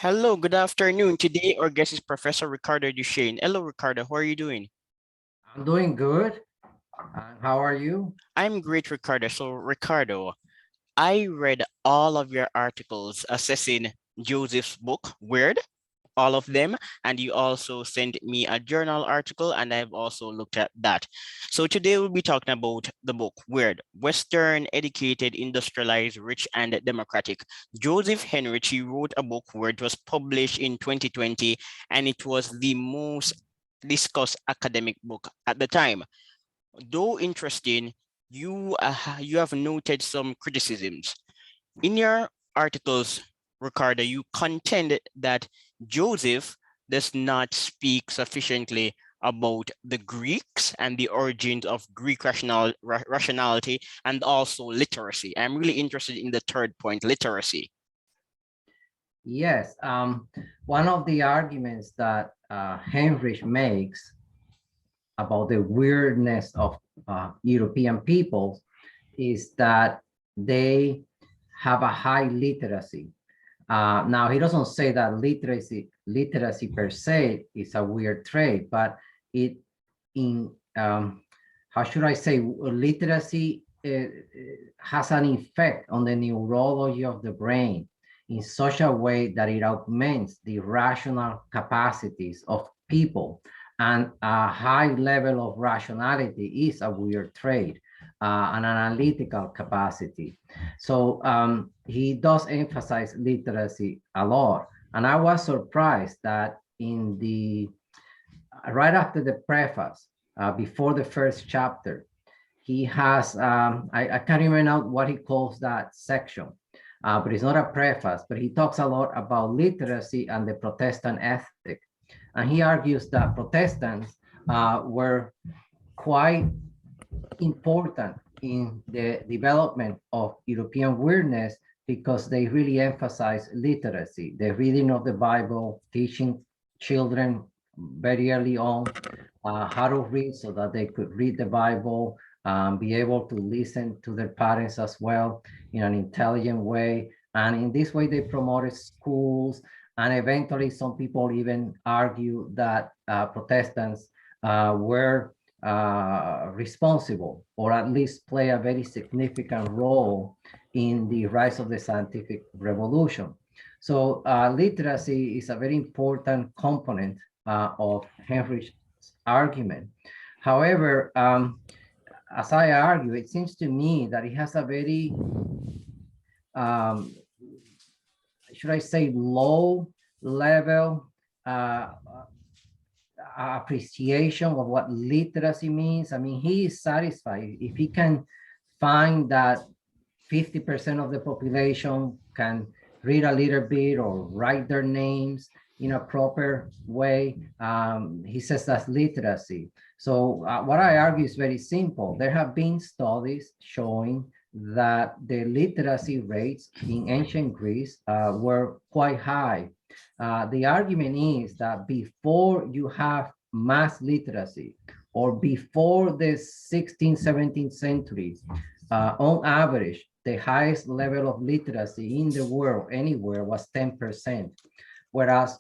Hello, good afternoon. Today our guest is Professor Ricardo Duchesne. Hello, Ricardo. How are you doing? I'm doing good. How are you? I'm great, Ricardo. So, Ricardo, I read all of your articles assessing Joseph's book, Weird, all of them, and you also sent me a journal article, and I've also looked at that. So today we'll be talking about the book Weird, Western, Educated, Industrialized, Rich, and Democratic. Joseph Henrich, he wrote a book where it was published in 2020, and it was the most discussed academic book at the time. Though interesting, you have noted some criticisms. In your articles, Ricardo, you contend that Joseph does not speak sufficiently about the Greeks and the origins of Greek rationality and also literacy. I'm really interested in the third point, literacy. Yes. One of the arguments that Henrich makes about the weirdness of European peoples is that they have a high literacy. Now, he doesn't say that literacy per se is a weird trait, but it in how should I say, literacy has an effect on the neurology of the brain in such a way that it augments the rational capacities of people. And a high level of rationality is a weird trait, an analytical capacity. So he does emphasize literacy a lot. And I was surprised that in the right after the preface, before the first chapter, he has, I can't remember what he calls that section, but it's not a preface, but he talks a lot about literacy and the Protestant ethic. And he argues that Protestants were quite important in the development of European weirdness because they really emphasize literacy, the reading of the Bible, teaching children very early on how to read so that they could read the Bible, be able to listen to their parents as well in an intelligent way. And in this way, they promoted schools. And eventually, some people even argue that Protestants were responsible, or at least play a very significant role in the rise of the scientific revolution. So literacy is a very important component of Henrich's argument. However, as I argue, it seems to me that it has a very, should I say, low level appreciation of what literacy means. I mean, he is satisfied if he can find that 50% of the population can read a little bit or write their names in a proper way. He says that's literacy. So what I argue is very simple. There have been studies showing that the literacy rates in ancient Greece were quite high. The argument is that before you have mass literacy, or before the 16th, 17th centuries, on average, the highest level of literacy in the world anywhere was 10%. Whereas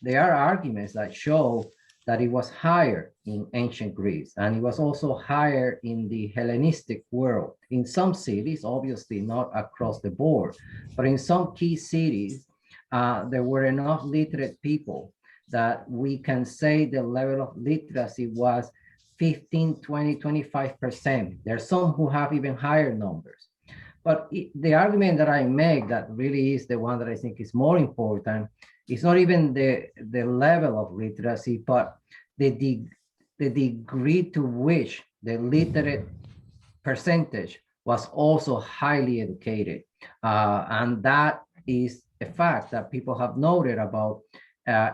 there are arguments that show that it was higher in ancient Greece, and it was also higher in the Hellenistic world. In some cities, obviously not across the board, but in some key cities, there were enough literate people that we can say the level of literacy was 15, 20, 25%. There's some who have even higher numbers. But the argument that I make that really is the one that I think is more important is not even the level of literacy, but the degree to which the literate percentage was also highly educated. And that is a fact that people have noted about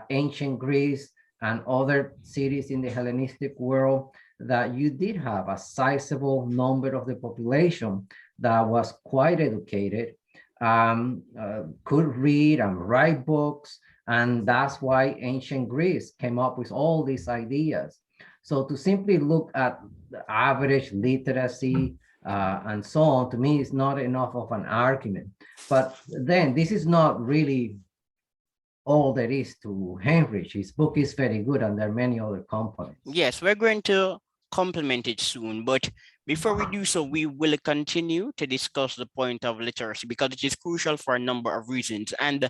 ancient Greece and other cities in the Hellenistic world, that you did have a sizable number of the population that was quite educated, could read and write books. And that's why ancient Greece came up with all these ideas. So to simply look at the average literacy and so on, to me, is not enough of an argument. But then this is not really all there is to Henrich. His book is very good, and there are many other components. Yes, we're going to complement it soon, but before we do so, we will continue to discuss the point of literacy because it is crucial for a number of reasons. And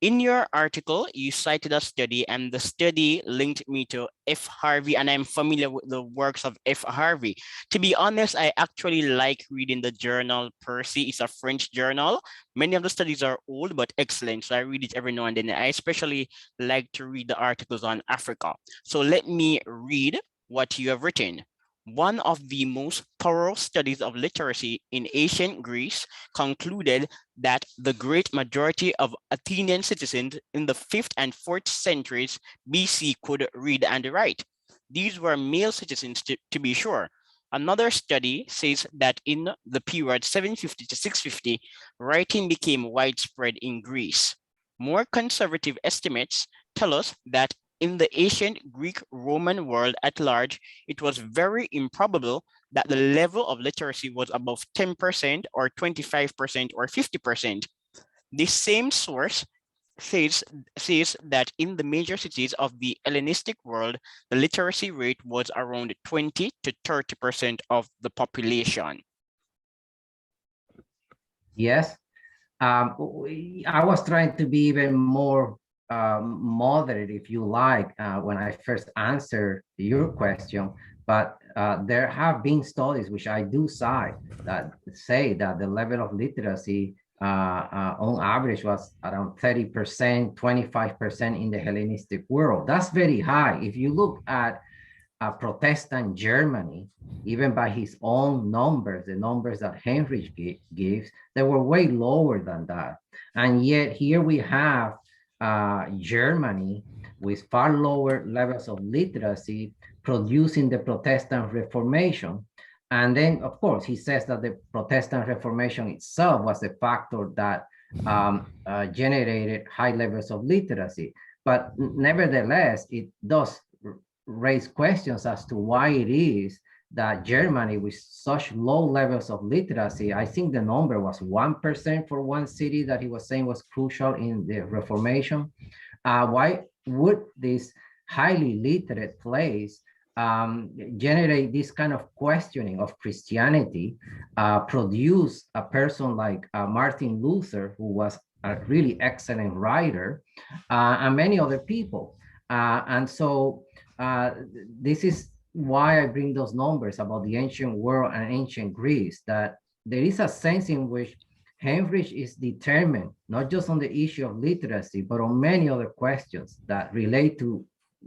in your article, you cited a study, and the study linked me to F. Harvey, and I'm familiar with the works of F. Harvey. To be honest, I actually like reading the journal Percy. It's a French journal. Many of the studies are old but excellent, so I read it every now and then. I especially like to read the articles on Africa. So let me read what you have written. One of the most thorough studies of literacy in ancient Greece concluded that the great majority of Athenian citizens in the 5th and 4th centuries BC could read and write. These were male citizens to be sure. Another study says that in the period 750 to 650, writing became widespread in Greece. More conservative estimates tell us that in the ancient Greek Roman world at large, it was very improbable that the level of literacy was above 10% or 25% or 50%. This same source says that in the major cities of the Hellenistic world, the literacy rate was around 20 to 30% of the population. Yes, I was trying to be even more moderate, if you like, when I first answered your question. But there have been studies, which I do cite, that say that the level of literacy on average was around 30%, 25% in the Hellenistic world. That's very high. If you look at Protestant Germany, even by his own numbers, the numbers that Henrich gives, they were way lower than that. And yet here we have Germany with far lower levels of literacy producing the Protestant Reformation. And then, of course, he says that the Protestant Reformation itself was a factor that generated high levels of literacy. But nevertheless, it does raise questions as to why it is that Germany, with such low levels of literacy, I think the number was 1% for one city that he was saying was crucial in the Reformation. Why would this highly literate place generate this kind of questioning of Christianity, produce a person like Martin Luther, who was a really excellent writer, and many other people. And so this is why I bring those numbers about the ancient world and ancient Greece, that there is a sense in which Henrich is determined, not just on the issue of literacy, but on many other questions that relate to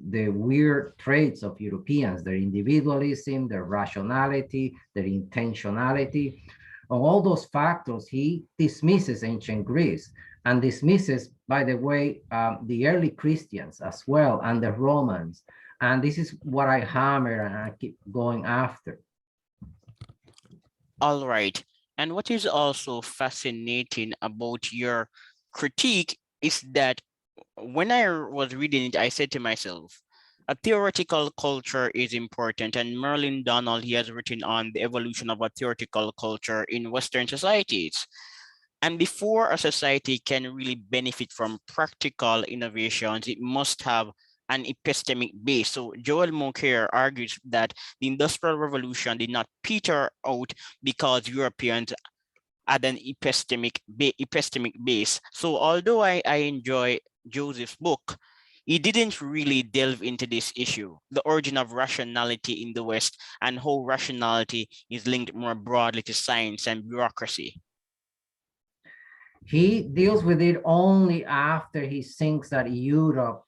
the weird traits of Europeans, their individualism, their rationality, their intentionality. On all those factors, he dismisses ancient Greece and dismisses, by the way, the early Christians as well, and the Romans. And this is what I hammer and I keep going after. All right. And what is also fascinating about your critique is that when I was reading it, I said to myself, a theoretical culture is important. And Merlin Donald, he has written on the evolution of a theoretical culture in Western societies. And before a society can really benefit from practical innovations, it must have an epistemic base. So Joel Moncure argues that the Industrial Revolution did not peter out because Europeans had an epistemic base. So although I enjoy Joseph's book, he didn't really delve into this issue, the origin of rationality in the West and how rationality is linked more broadly to science and bureaucracy. He deals with it only after he thinks that Europe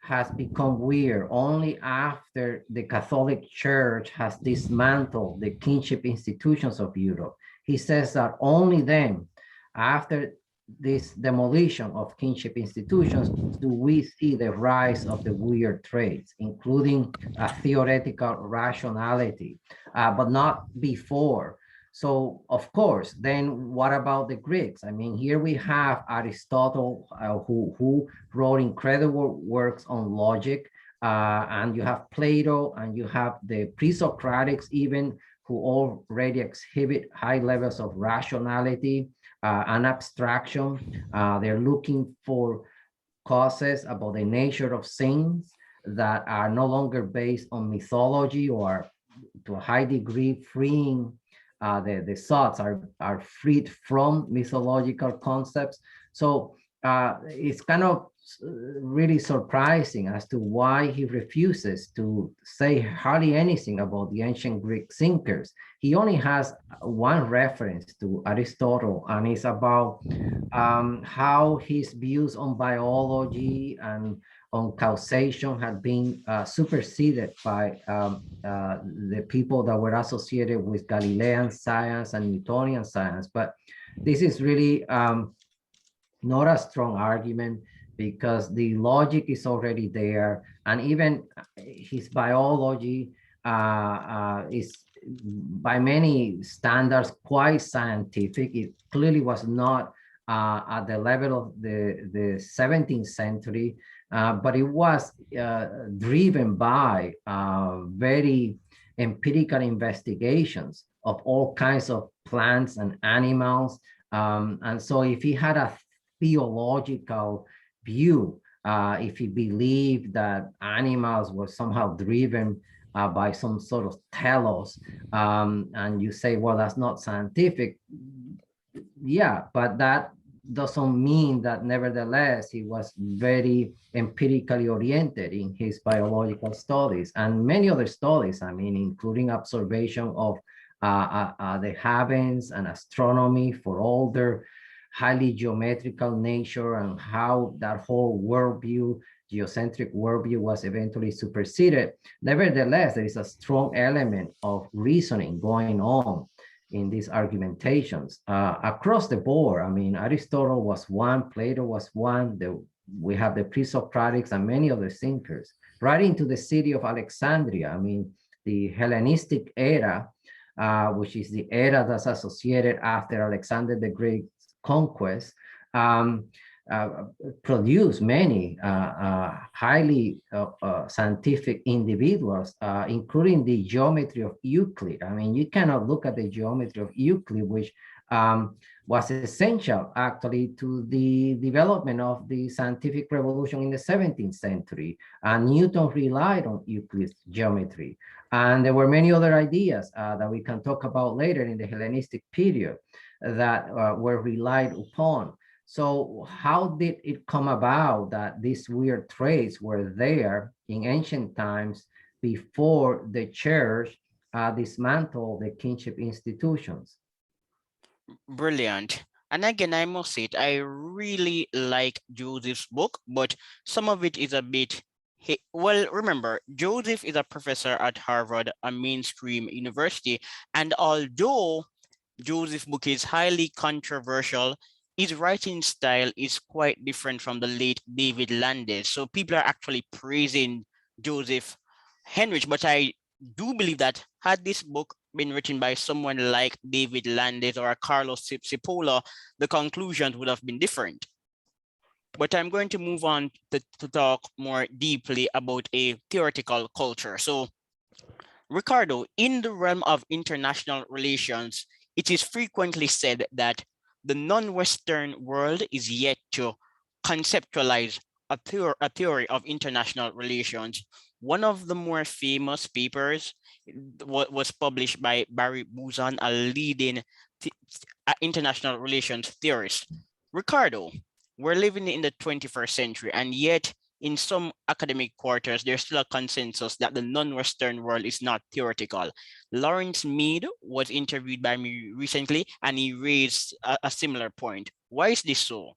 has become weird, only after the Catholic Church has dismantled the kinship institutions of Europe. He says that only then, after this demolition of kinship institutions, do we see the rise of the weird traits, including a theoretical rationality, but not before. So, of course, then what about the Greeks? I mean, here we have Aristotle, who wrote incredible works on logic, and you have Plato, and you have the pre-Socratics even, who already exhibit high levels of rationality and abstraction. They're looking for causes, about the nature of things that are no longer based on mythology, or to a high degree freeing, the thoughts are freed from mythological concepts. So it's kind of really surprising as to why he refuses to say hardly anything about the ancient Greek thinkers. He only has one reference to Aristotle, and it's about how his views on biology and on causation had been superseded by the people that were associated with Galilean science and Newtonian science. But this is really not a strong argument, because the logic is already there, and even his biology is by many standards quite scientific. It clearly was not at the level of the 17th century, but it was driven by very empirical investigations of all kinds of plants and animals. And so if he had a theological view, if he believed that animals were somehow driven by some sort of telos, and you say, well, that's not scientific. Yeah, but that doesn't mean that nevertheless he was very empirically oriented in his biological studies and many other studies, I mean, including observation of the heavens and astronomy for all their highly geometrical nature, and how that whole worldview, geocentric worldview, was eventually superseded. Nevertheless, there is a strong element of reasoning going on in these argumentations across the board. I mean, Aristotle was one, Plato was one, we have the pre-Socratics and many other thinkers. Right into the city of Alexandria, I mean, the Hellenistic era, which is the era that's associated after Alexander the Great conquest, produced many highly scientific individuals, including the geometry of Euclid. I mean, you cannot look at the geometry of Euclid, which was essential actually to the development of the scientific revolution in the 17th century. And Newton relied on Euclid's geometry. And there were many other ideas that we can talk about later in the Hellenistic period that were relied upon. So how did it come about that these weird traits were there in ancient times before the church dismantled the kinship institutions? Brilliant. And again, I must say it, I really like Joseph's book, but some of it is a bit, well, remember, Joseph is a professor at Harvard, a mainstream university, and although Joseph's book is highly controversial, his writing style is quite different from the late David Landis. So people are actually praising Joseph Henrich, but I do believe that had this book been written by someone like David Landis or Carlos Cipolla, the conclusions would have been different. But I'm going to move on to talk more deeply about a theoretical culture. So Ricardo, in the realm of international relations, it is frequently said that the non-Western world is yet to conceptualize a theory of international relations. One of the more famous papers was published by Barry Buzan, a leading international relations theorist. Ricardo, we're living in the 21st century, and yet in some academic quarters, there's still a consensus that the non-Western world is not theoretical. Lawrence Mead was interviewed by me recently, and he raised a similar point. Why is this so?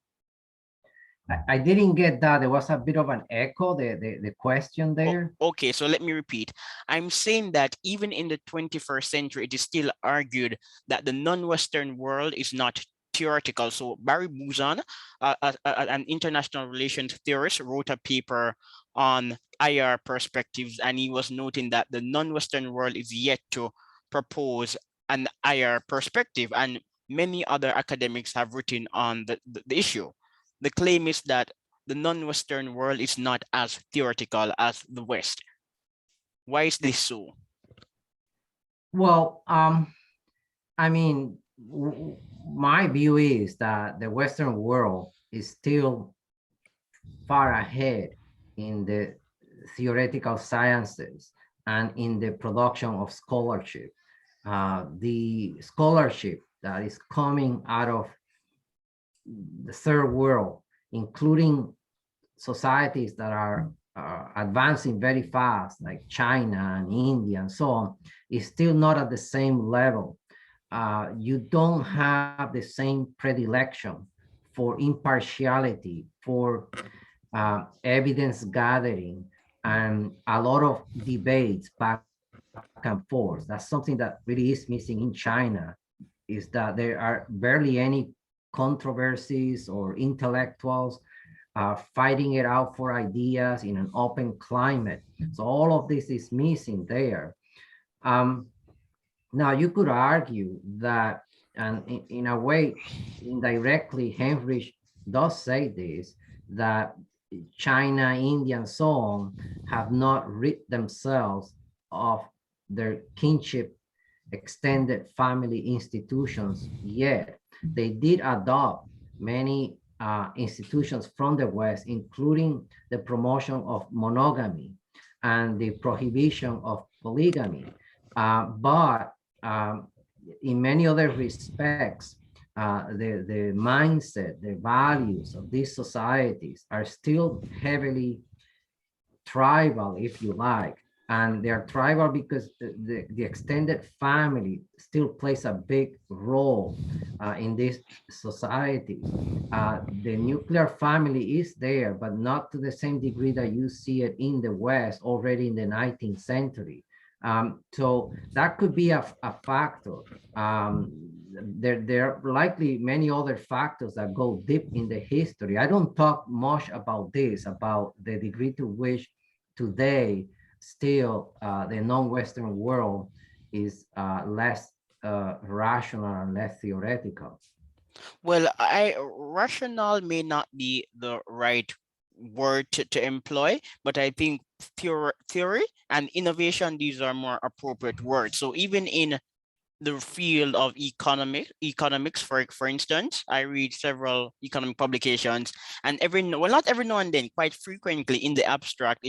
I didn't get that. There was a bit of an echo, the question there. Okay, so let me repeat. I'm saying that even in the 21st century, it is still argued that the non-Western world is not theoretical. So Barry Buzan, an international relations theorist, wrote a paper on IR perspectives, and he was noting that the non-Western world is yet to propose an IR perspective, and many other academics have written on the issue. The claim is that the non-Western world is not as theoretical as the West. Why is this so? Well, I mean, my view is that the Western world is still far ahead in the theoretical sciences and in the production of scholarship. The scholarship that is coming out of the third world, including societies that are advancing very fast, like China and India and so on, is still not at the same level. You don't have the same predilection for impartiality, for evidence gathering, and a lot of debates back and forth. That's something that really is missing in China, is that there are barely any controversies or intellectuals fighting it out for ideas in an open climate. So all of this is missing there. Um, Now you could argue that, and in a way, indirectly, Henrich does say this, that China, India, and so on have not rid themselves of their kinship extended family institutions yet. They did adopt many institutions from the West, including the promotion of monogamy and the prohibition of polygamy. But in many other respects, the mindset, the values of these societies are still heavily tribal, if you like. And they are tribal because the extended family still plays a big role in these societies. The nuclear family is there, but not to the same degree that you see it in the West already in the 19th century. So that could be a factor. There are likely many other factors that go deep in the history. I don't talk much about this, about the degree to which today still the non-Western world is less rational and less theoretical. Well, rational may not be the right word to employ, but I think theory and innovation, these are more appropriate words. So even in the field of economics, for instance, I read several economic publications, and not every now and then, quite frequently in the abstract,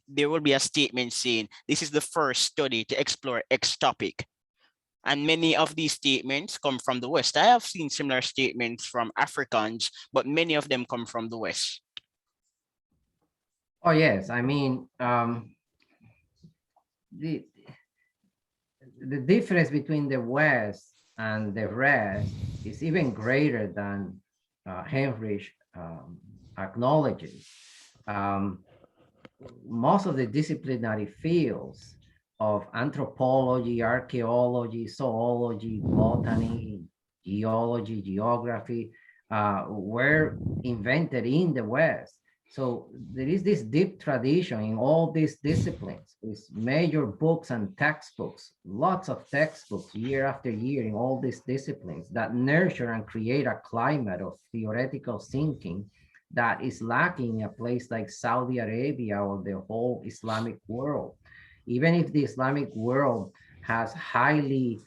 there will be a statement saying this is the first study to explore X topic. And many of these statements come from the West. I have seen similar statements from Africans, but many of them come from the West. Oh yes, I mean, the the difference between the West and the rest is even greater than Henrich acknowledges. Um, Most of the disciplinary fields of anthropology, archaeology, zoology, botany, geology, geography were invented in the West. So there is this deep tradition in all these disciplines, with major books and textbooks, lots of textbooks year after year in all these disciplines that nurture and create a climate of theoretical thinking that is lacking in a place like Saudi Arabia or the whole Islamic world. Even if the Islamic world has highly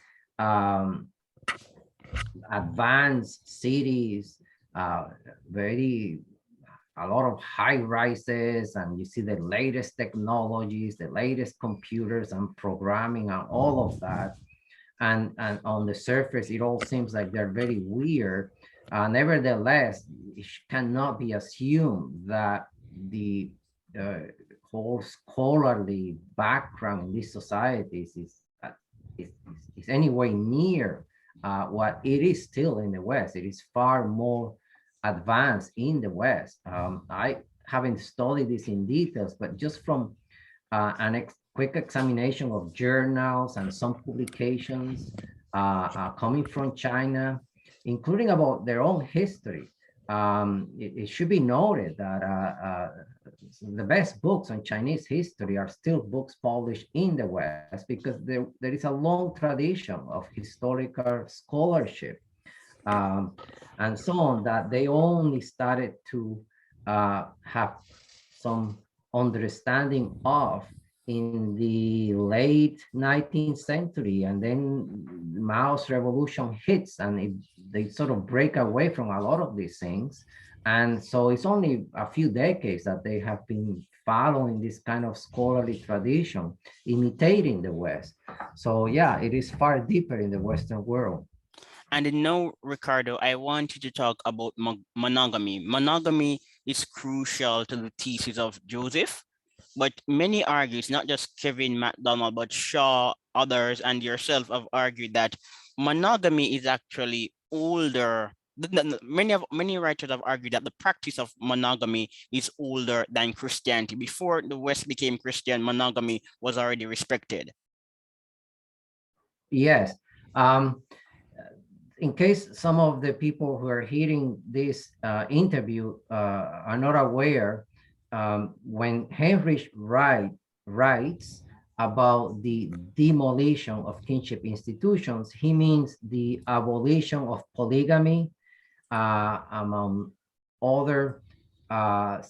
advanced cities, very a lot of high rises, and you see the latest technologies, the latest computers and programming and all of that. And on the surface, it all seems like they're very weird. Nevertheless, it cannot be assumed that the whole scholarly background in these societies is anywhere near what it is still in the West. It is far more advanced in the West. I haven't studied this in details, but just from quick examination of journals and some publications coming from China, including about their own history. It should be noted that the best books on Chinese history are still books published in the West, because there is a long tradition of historical scholarship and so on, that they only started to have some understanding of in the late 19th century. And then Mao's revolution hits, and they sort of break away from a lot of these things. And so it's only a few decades that they have been following this kind of scholarly tradition, imitating the West. So yeah, it is far deeper in the Western world. And now, Ricardo, I want you to talk about monogamy. Monogamy is crucial to the thesis of Joseph, but many argue, it's not just Kevin MacDonald, but Shaw, others, and yourself have argued that monogamy is actually older. Many writers have argued that the practice of monogamy is older than Christianity. Before the West became Christian, monogamy was already respected. Yes. Um, in case some of the people who are hearing this interview are not aware, when writes about the demolition of kinship institutions, he means the abolition of polygamy, among other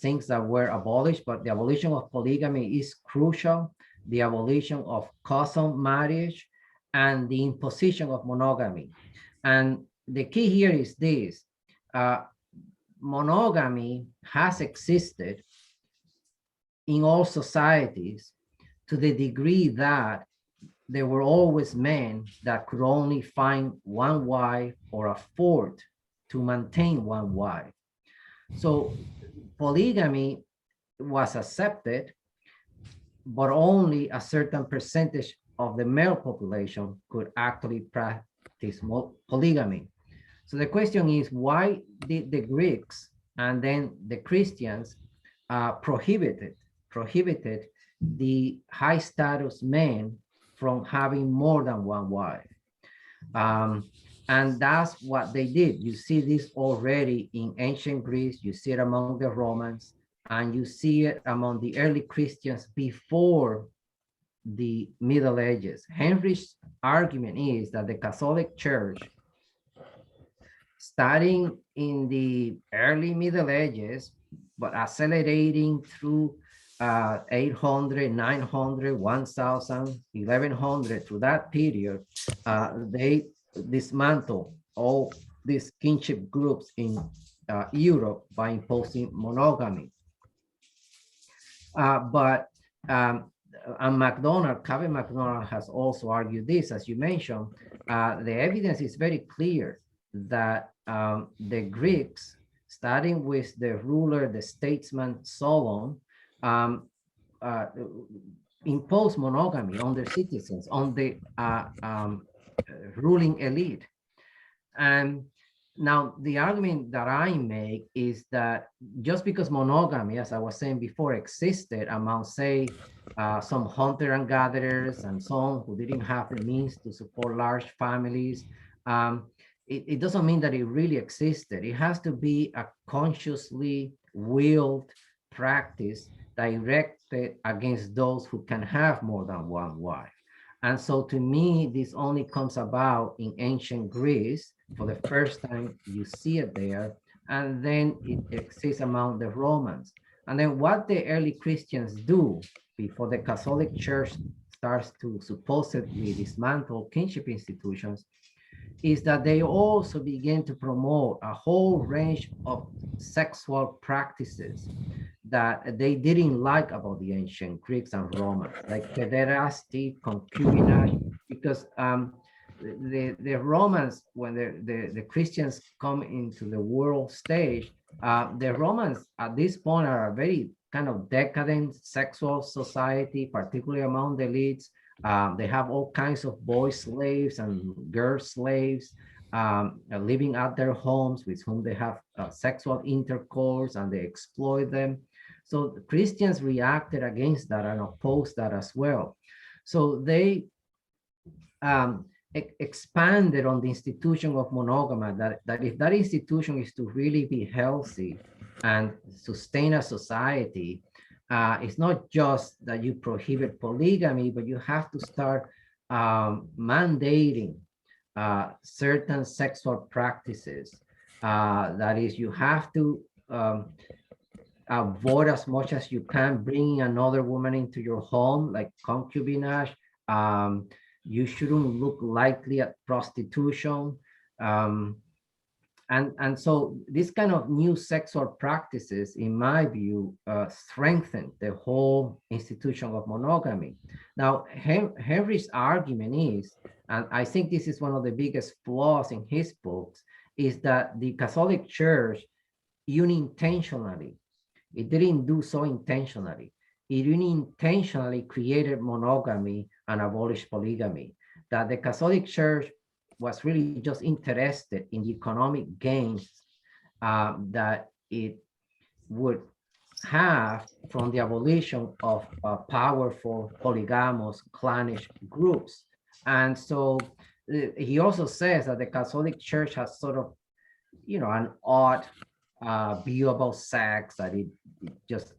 things that were abolished, but the abolition of polygamy is crucial, the abolition of custom marriage, and the imposition of monogamy. And the key here is this: monogamy has existed in all societies to the degree that there were always men that could only find one wife or afford to maintain one wife. So polygamy was accepted, but only a certain percentage of the male population could actually practice polygamy. So the question is, why did the Greeks and then the Christians prohibited the high status men from having more than one wife? And that's what they did. You see this already in ancient Greece, you see it among the Romans, and you see it among the early Christians before the Middle Ages. Henrich's argument is that the Catholic Church, starting in the early Middle Ages, but accelerating through 800, 900, 1000, 1100, through that period, they dismantle all these kinship groups in Europe by imposing monogamy. But and Kevin MacDonald has also argued this, as you mentioned. The evidence is very clear that the Greeks, starting with the ruler, the statesman Solon, imposed monogamy on their citizens, on the ruling elite. And now the argument that I make is that just because monogamy, as I was saying before, existed among, say, some hunter and gatherers and some who didn't have the means to support large families, it doesn't mean that it really existed. It has to be a consciously willed practice directed against those who can have more than one wife. And so to me, this only comes about in ancient Greece. For the first time, you see it there, and then it exists among the Romans. And then what the early Christians do before the Catholic Church starts to supposedly dismantle kinship institutions is that they also begin to promote a whole range of sexual practices that they didn't like about the ancient Greeks and Romans, like pederasty, concubinage, because the Romans, when the Christians come into the world stage, the Romans at this point are a very kind of decadent sexual society, particularly among the elites. They have all kinds of boy slaves and girl slaves living at their homes with whom they have sexual intercourse, and they exploit them. So the Christians reacted against that and opposed that as well. So they expanded on the institution of monogamy, that if that institution is to really be healthy and sustain a society, it's not just that you prohibit polygamy, but you have to start mandating certain sexual practices. That is, you have to avoid as much as you can bringing another woman into your home, like concubinage. You shouldn't look likely at prostitution. And so this kind of new sexual practices, in my view, strengthen the whole institution of monogamy. Now, Henry's argument is, and I think this is one of the biggest flaws in his books, is that the Catholic Church unintentionally, it didn't do so intentionally. It unintentionally created monogamy and abolished polygamy. That the Catholic Church was really just interested in the economic gains that it would have from the abolition of powerful polygamous clannish groups. And so he also says that the Catholic Church has sort of, an odd view about sex, that it just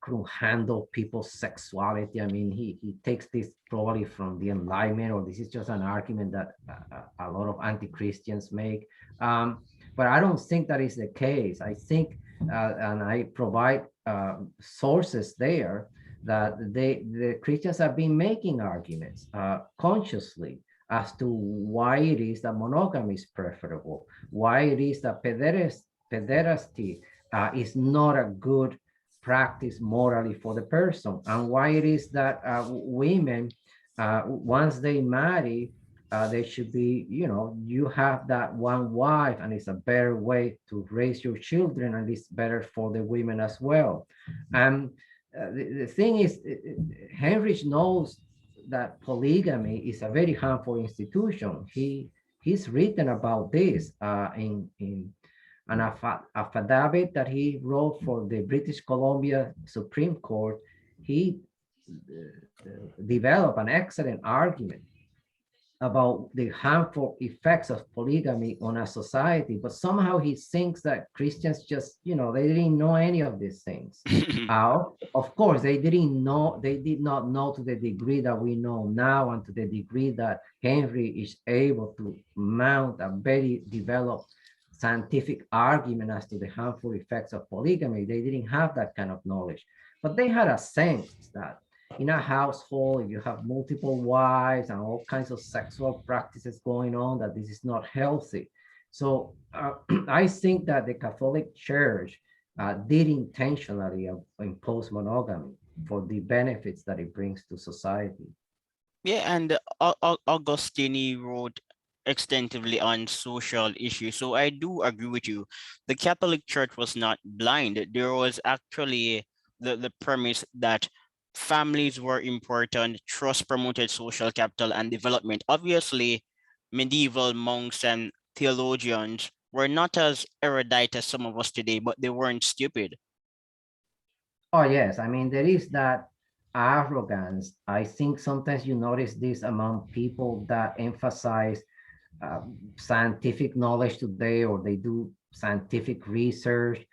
couldn't handle people's sexuality. I mean, he takes this probably from the Enlightenment, or this is just an argument that a lot of anti-Christians make. But I don't think that is the case. I think, and I provide sources there, that the Christians have been making arguments consciously as to why it is that monogamy is preferable, why it is that pederasty is not a good practice morally for the person, and why it is that women, once they marry, they should be, you have that one wife, and it's a better way to raise your children, and it's better for the women as well. And the thing is, Henrich knows that polygamy is a very harmful institution. He's written about this in an affidavit that he wrote for the British Columbia Supreme Court. He developed an excellent argument about the harmful effects of polygamy on a society, but somehow he thinks that Christians just, they didn't know any of these things. Of course, they did not know to the degree that we know now, and to the degree that Henry is able to mount a very developed scientific argument as to the harmful effects of polygamy. They didn't have that kind of knowledge, but they had a sense that in a household, if you have multiple wives and all kinds of sexual practices going on, that this is not healthy. So I think that the Catholic Church did intentionally impose monogamy for the benefits that it brings to society. Yeah, and Augustine wrote extensively on social issues. So I do agree with you. The Catholic Church was not blind. There was actually the premise that families were important, trust promoted social capital and development. Obviously, medieval monks and theologians were not as erudite as some of us today, but they weren't stupid. Oh, yes. I mean, there is that arrogance. I think sometimes you notice this among people that emphasize scientific knowledge today, or they do scientific research.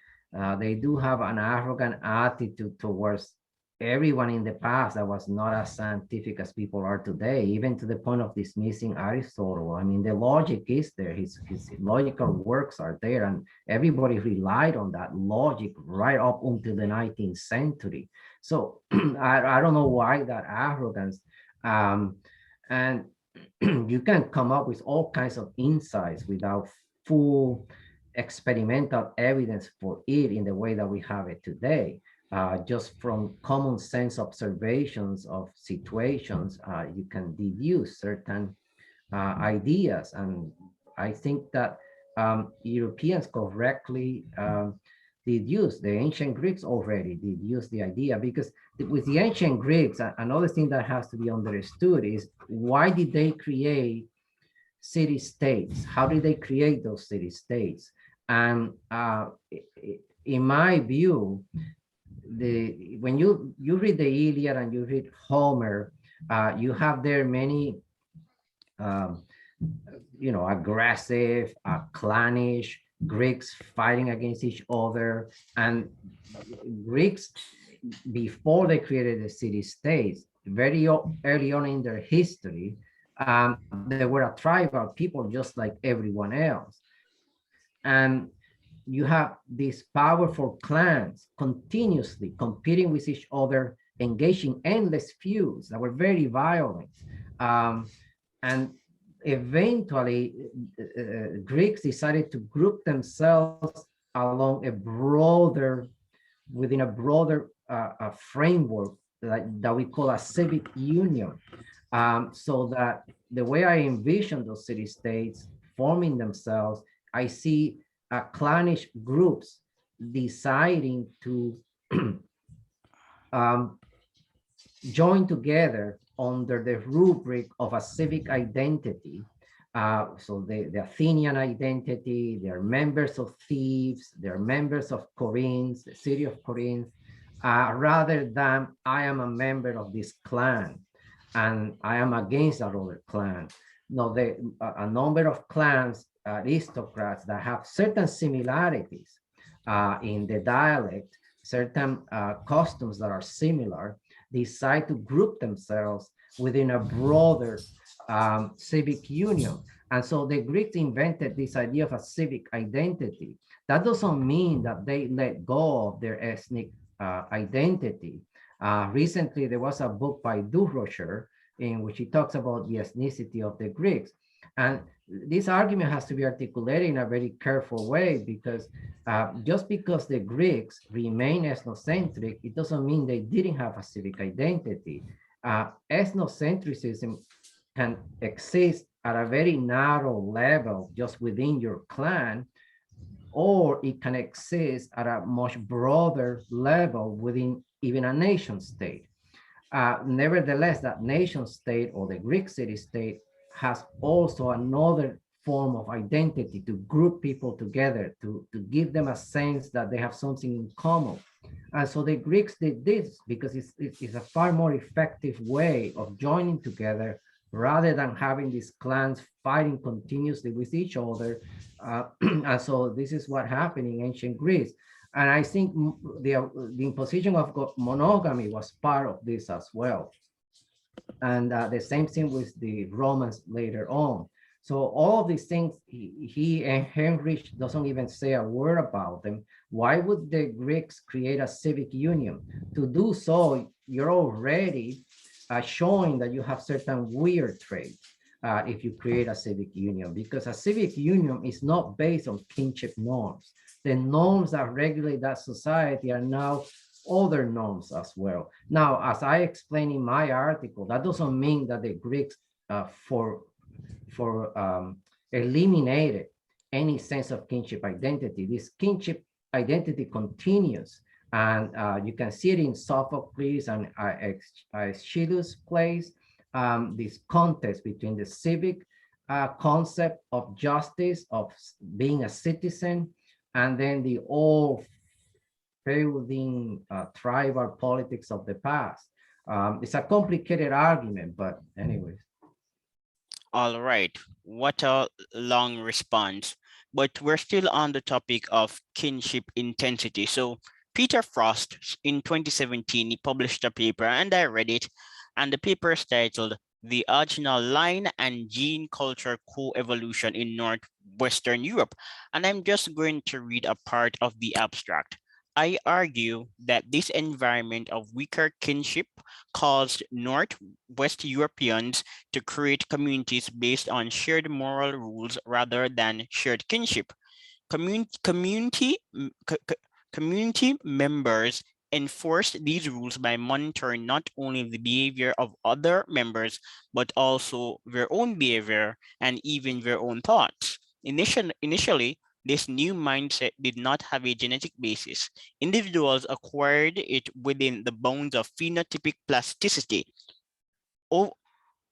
They do have an arrogant attitude towards everyone in the past that was not as scientific as people are today, even to the point of dismissing Aristotle. I mean, the logic is there, his logical works are there, and everybody relied on that logic right up until the 19th century. So I don't know why that arrogance. And you can come up with all kinds of insights without full experimental evidence for it in the way that we have it today. Just from common sense observations of situations, you can deduce certain ideas. And I think that Europeans correctly deduced, the ancient Greeks already deduced the idea, because with the ancient Greeks, another thing that has to be understood is, why did they create city-states? How did they create those city-states? And in my view, when you read the Iliad and you read Homer, you have there many aggressive, clannish Greeks fighting against each other. And Greeks, before they created the city-states, very early on in their history, they were a tribal people just like everyone else. And you have these powerful clans continuously competing with each other, engaging endless feuds that were very violent. And eventually Greeks decided to group themselves along within a broader framework that we call a civic union. So that the way I envision those city-states forming themselves, I see clannish groups deciding to um, join together under the rubric of a civic identity. So the Athenian identity, they're members of Thebes, they're members of Corinth, the city of Corinth, rather than I am a member of this clan and I am against that other clan. No, a number of clans, aristocrats that have certain similarities in the dialect, certain customs that are similar, decide to group themselves within a broader civic union. And so the Greeks invented this idea of a civic identity. That doesn't mean that they let go of their ethnic identity. Recently, there was a book by Duchesne in which he talks about the ethnicity of the Greeks. And this argument has to be articulated in a very careful way because just because the Greeks remain ethnocentric, it doesn't mean they didn't have a civic identity. Ethnocentrism can exist at a very narrow level just within your clan, or it can exist at a much broader level within even a nation state. Nevertheless, that nation state or the Greek city state has also another form of identity to group people together, to give them a sense that they have something in common. And so the Greeks did this because it's a far more effective way of joining together rather than having these clans fighting continuously with each other. And so this is what happened in ancient Greece. And I think the imposition of monogamy was part of this as well. And the same thing with the Romans later on. So all of these things, he and Henrich doesn't even say a word about them. Why would the Greeks create a civic union? To do so, you're already showing that you have certain weird traits if you create a civic union, because a civic union is not based on kinship norms. The norms that regulate that society are now other norms as well. Now, as I explained in my article, that doesn't mean that the Greeks for eliminated any sense of kinship identity. This kinship identity continues, and you can see it in Sophocles and Aeschylus' plays, this contest between the civic concept of justice, of being a citizen, and then the old feuding tribal politics of the past. It's a complicated argument, but anyways. All right, what a long response. But we're still on the topic of kinship intensity. So Peter Frost in 2017, he published a paper and I read it, and the paper is titled The Original Line and Gene Culture Co-Evolution in Northwestern Europe. And I'm just going to read a part of the abstract. I argue that this environment of weaker kinship caused Northwest Europeans to create communities based on shared moral rules rather than shared kinship. Community members enforced these rules by monitoring not only the behavior of other members, but also their own behavior and even their own thoughts. Initially, this new mindset did not have a genetic basis. Individuals acquired it within the bounds of phenotypic plasticity.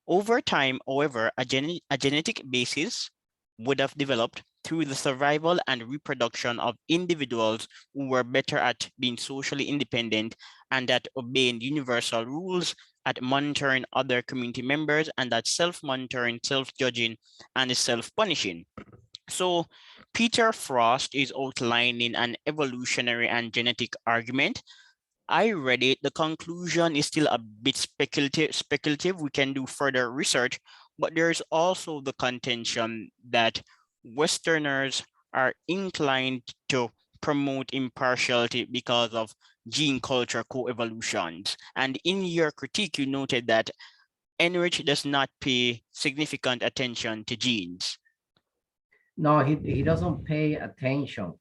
Over time, however, a genetic basis would have developed through the survival and reproduction of individuals who were better at being socially independent and at obeying universal rules, at monitoring other community members, and at self-monitoring, self-judging, and self-punishing. So Peter Frost is outlining an evolutionary and genetic argument. I read it. The conclusion is still a bit speculative. We can do further research, but there's also the contention that Westerners are inclined to promote impartiality because of gene culture co-evolutions. And in your critique, you noted that Henrich does not pay significant attention to genes. No, he doesn't pay attention,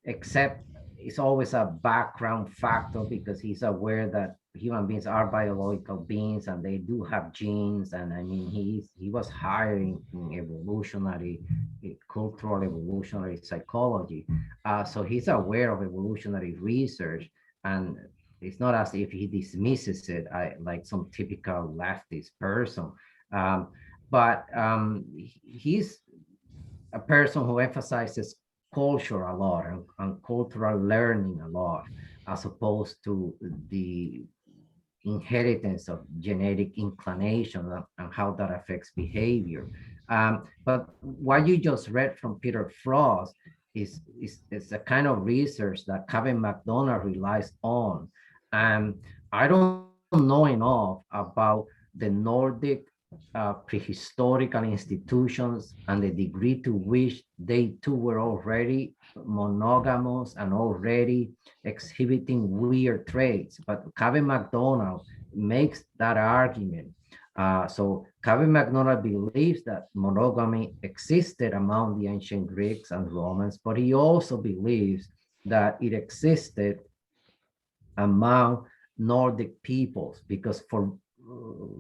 except it's always a background factor because he's aware that human beings are biological beings and they do have genes. And I mean, he was hiring in evolutionary, cultural evolutionary psychology. So he's aware of evolutionary research, and it's not as if he dismisses it like some typical leftist person. Um, but he's a person who emphasizes culture a lot and cultural learning a lot, as opposed to the inheritance of genetic inclination and how that affects behavior. But what you just read from Peter Frost is a kind of research that Kevin McDonald relies on. And I don't know enough about the Nordic prehistorical institutions and the degree to which they too were already monogamous and already exhibiting weird traits. But Kevin McDonald makes that argument. So Kevin McDonald believes that monogamy existed among the ancient Greeks and Romans, but he also believes that it existed among Nordic peoples because for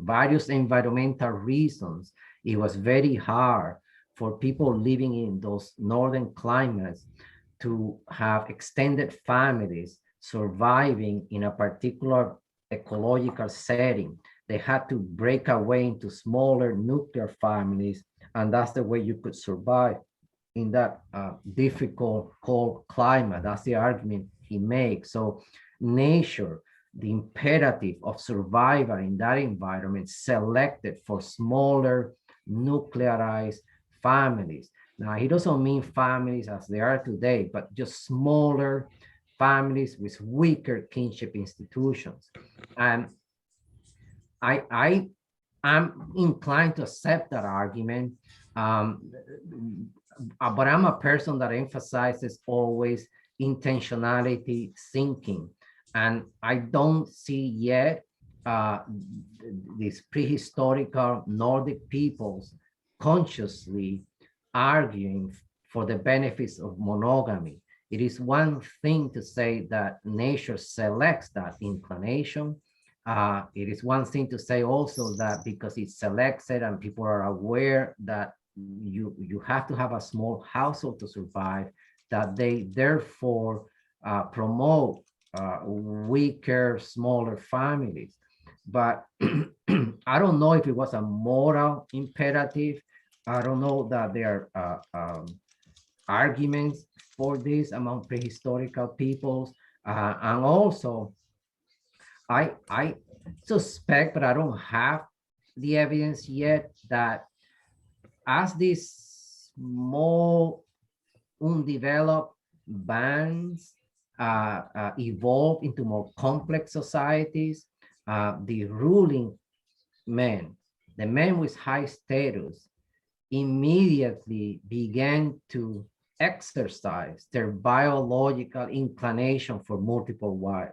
various environmental reasons, it was very hard for people living in those northern climates to have extended families surviving in a particular ecological setting. They had to break away into smaller nuclear families, and that's the way you could survive in that difficult cold climate. That's the argument he makes. So nature, the imperative of survival in that environment, selected for smaller nuclearized families. Now, he doesn't mean families as they are today, but just smaller families with weaker kinship institutions. And I am inclined to accept that argument, but I'm a person that emphasizes always intentionality thinking. And I don't see yet these prehistorical Nordic peoples consciously arguing for the benefits of monogamy. It is one thing to say that nature selects that inclination. It is one thing to say also that because it selects it and people are aware that you have to have a small household to survive, that they therefore promote weaker, smaller families. But I don't know if it was a moral imperative. I don't know that there are arguments for this among prehistorical peoples. And also, I suspect, but I don't have the evidence yet, that as these small, undeveloped bands evolve into more complex societies, the ruling men, the men with high status, immediately began to exercise their biological inclination for multiple wives.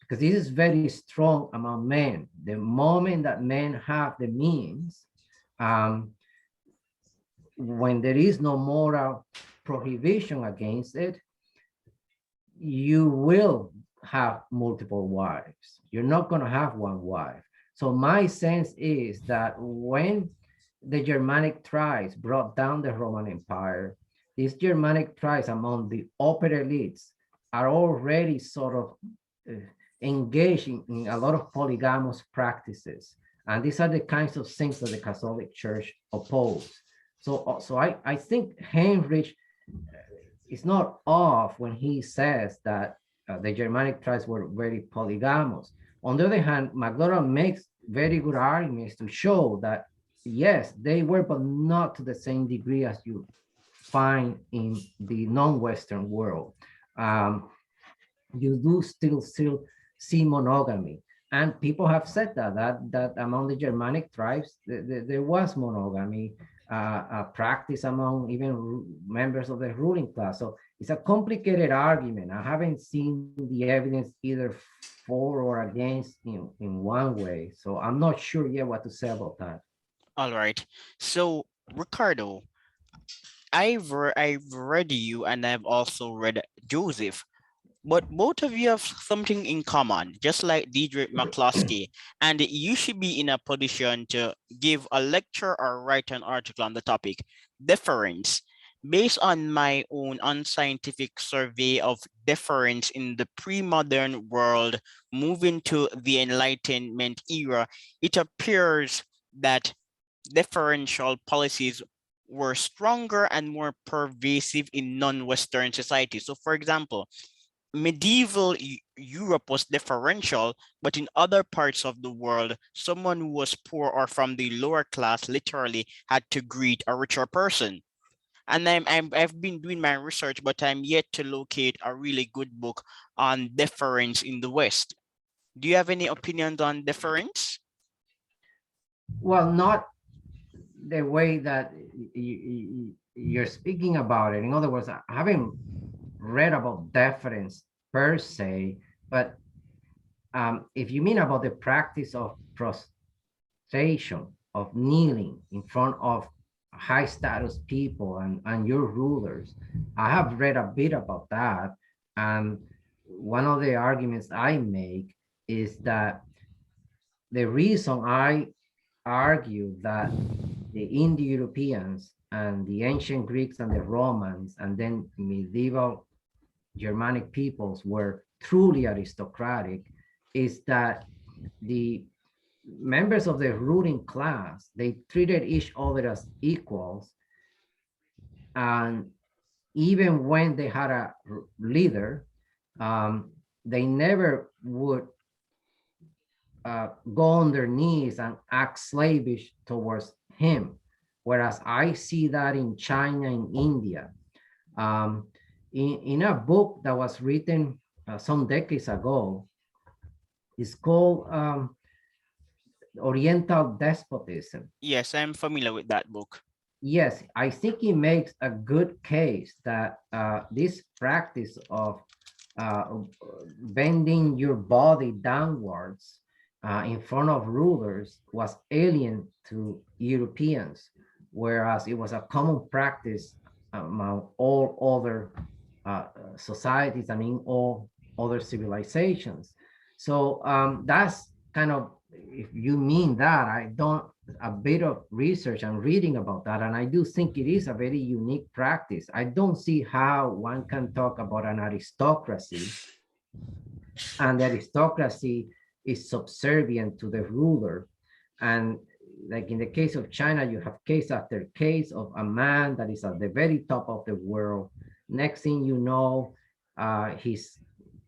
Because this is very strong among men. The moment that men have the means, when there is no moral prohibition against it, you will have multiple wives. You're not going to have one wife. So my sense is that when the Germanic tribes brought down the Roman Empire, these Germanic tribes among the upper elites are already sort of engaging in a lot of polygamous practices. And these are the kinds of things that the Catholic Church opposed. So I think Henrich is not off when he says that the Germanic tribes were very polygamous. On the other hand, McDonald makes very good arguments to show that, yes, they were, but not to the same degree as you find in the non-Western world. You do still see monogamy. And people have said that among the Germanic tribes, there was monogamy practice among even members of the ruling class. So it's a complicated argument. I haven't seen the evidence either for or against in one way. So I'm not sure yet what to say about that. All right. So, Ricardo, I've read you and I've also read Joseph. But both of you have something in common, just like Diedrich McCloskey, and you should be in a position to give a lecture or write an article on the topic, deference. Based on my own unscientific survey of deference in the pre-modern world, moving to the Enlightenment era, it appears that deferential policies were stronger and more pervasive in non-Western societies. So, for example, medieval Europe was differential, but in other parts of the world, someone who was poor or from the lower class literally had to greet a richer person. And I've been doing my research, but I'm yet to locate a really good book on deference in the West. Do you have any opinions on deference? Well, not the way that you're speaking about it. In other words, I haven't read about deference per se, but if you mean about the practice of prostration, of kneeling in front of high status people and your rulers, I have read a bit about that. And one of the arguments I make is that the reason I argue that the Indo-Europeans and the ancient Greeks and the Romans and then medieval Germanic peoples were truly aristocratic is that the members of the ruling class, they treated each other as equals. And even when they had a leader, they never would go on their knees and act slavish towards him. Whereas I see that in China, in India. In a book that was written some decades ago, it's called Oriental Despotism. Yes, I'm familiar with that book. Yes, I think it makes a good case that this practice of bending your body downwards in front of rulers was alien to Europeans, whereas it was a common practice among all other societies and in all other civilizations. So that's kind of, if you mean that, I don't, a bit of research and reading about that, and I do think it is a very unique practice. I don't see how one can talk about an aristocracy, and the aristocracy is subservient to the ruler. And like in the case of China, you have case after case of a man that is at the very top of the world. Next thing you know, he's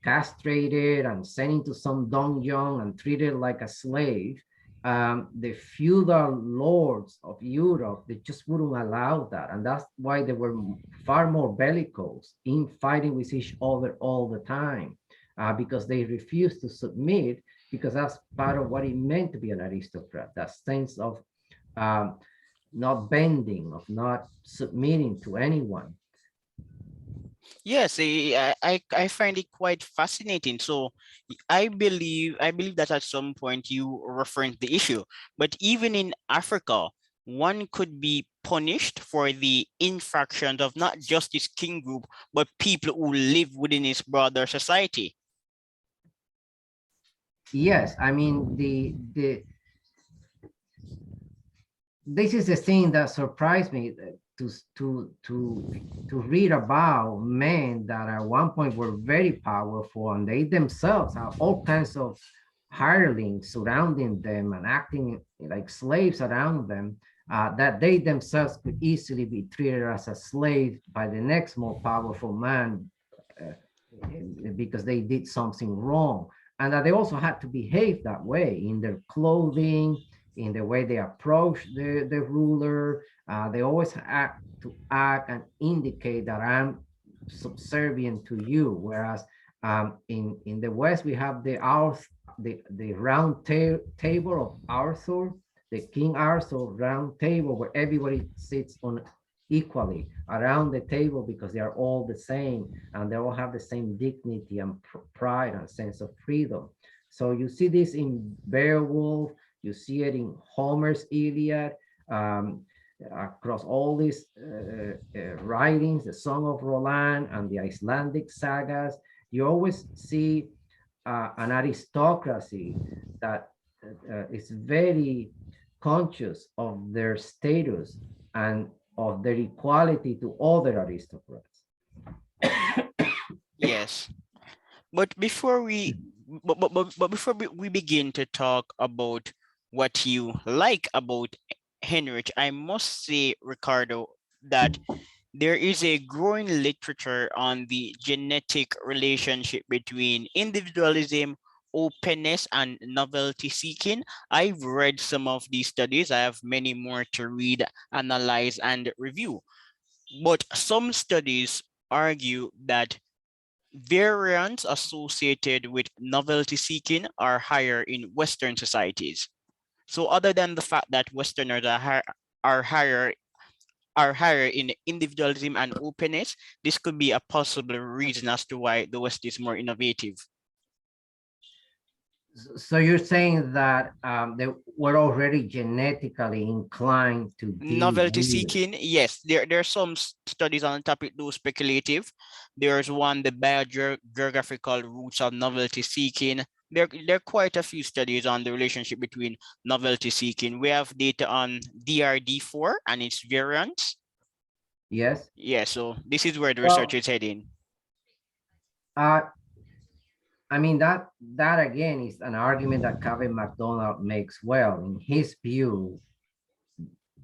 castrated and sent into some dungeon and treated like a slave. The feudal lords of Europe, they just wouldn't allow that. And that's why they were far more bellicose in fighting with each other all the time, because they refused to submit, because that's part of what it meant to be an aristocrat, that sense of not bending, of not submitting to anyone. Yes, I find it quite fascinating. So I believe that at some point you referenced the issue, but even in Africa, one could be punished for the infractions of not just his king group, but people who live within his broader society. Yes, I mean, this is the thing that surprised me, to read about men that at one point were very powerful, and they themselves have all kinds of hirelings surrounding them and acting like slaves around them, that they themselves could easily be treated as a slave by the next more powerful man, because they did something wrong, and that they also had to behave that way in their clothing, in the way they approach the ruler. They always act and indicate that I'm subservient to you. Whereas in the West, we have the round table of Arthur, the King Arthur round table, where everybody sits on equally around the table because they are all the same and they all have the same dignity and pride and sense of freedom. So you see this in Beowulf, you see it in Homer's Iliad, um, across all these writings, the Song of Roland and the Icelandic sagas. You always see an aristocracy that is very conscious of their status and of their equality to other aristocrats. Yes. But before we but before we begin to talk about what you like about Henrich, I must say, Ricardo, that there is a growing literature on the genetic relationship between individualism, openness, and novelty seeking. I've read some of these studies. I have many more to read, analyze, and review. But some studies argue that variants associated with novelty seeking are higher in Western societies. So other than the fact that Westerners are higher are higher in individualism and openness, this could be a possible reason as to why the West is more innovative. So you're saying that they were already genetically inclined to be Novelty weird. seeking, yes, there are some studies on the topic, though speculative. There's one, the biogeographical roots of novelty seeking. There are quite a few studies on the relationship between novelty seeking. We have data on DRD4 and its variants. Yes. Yeah, so this is where the research Well, is heading. uh, I mean that again is an argument that Kevin MacDonald makes well. In his view,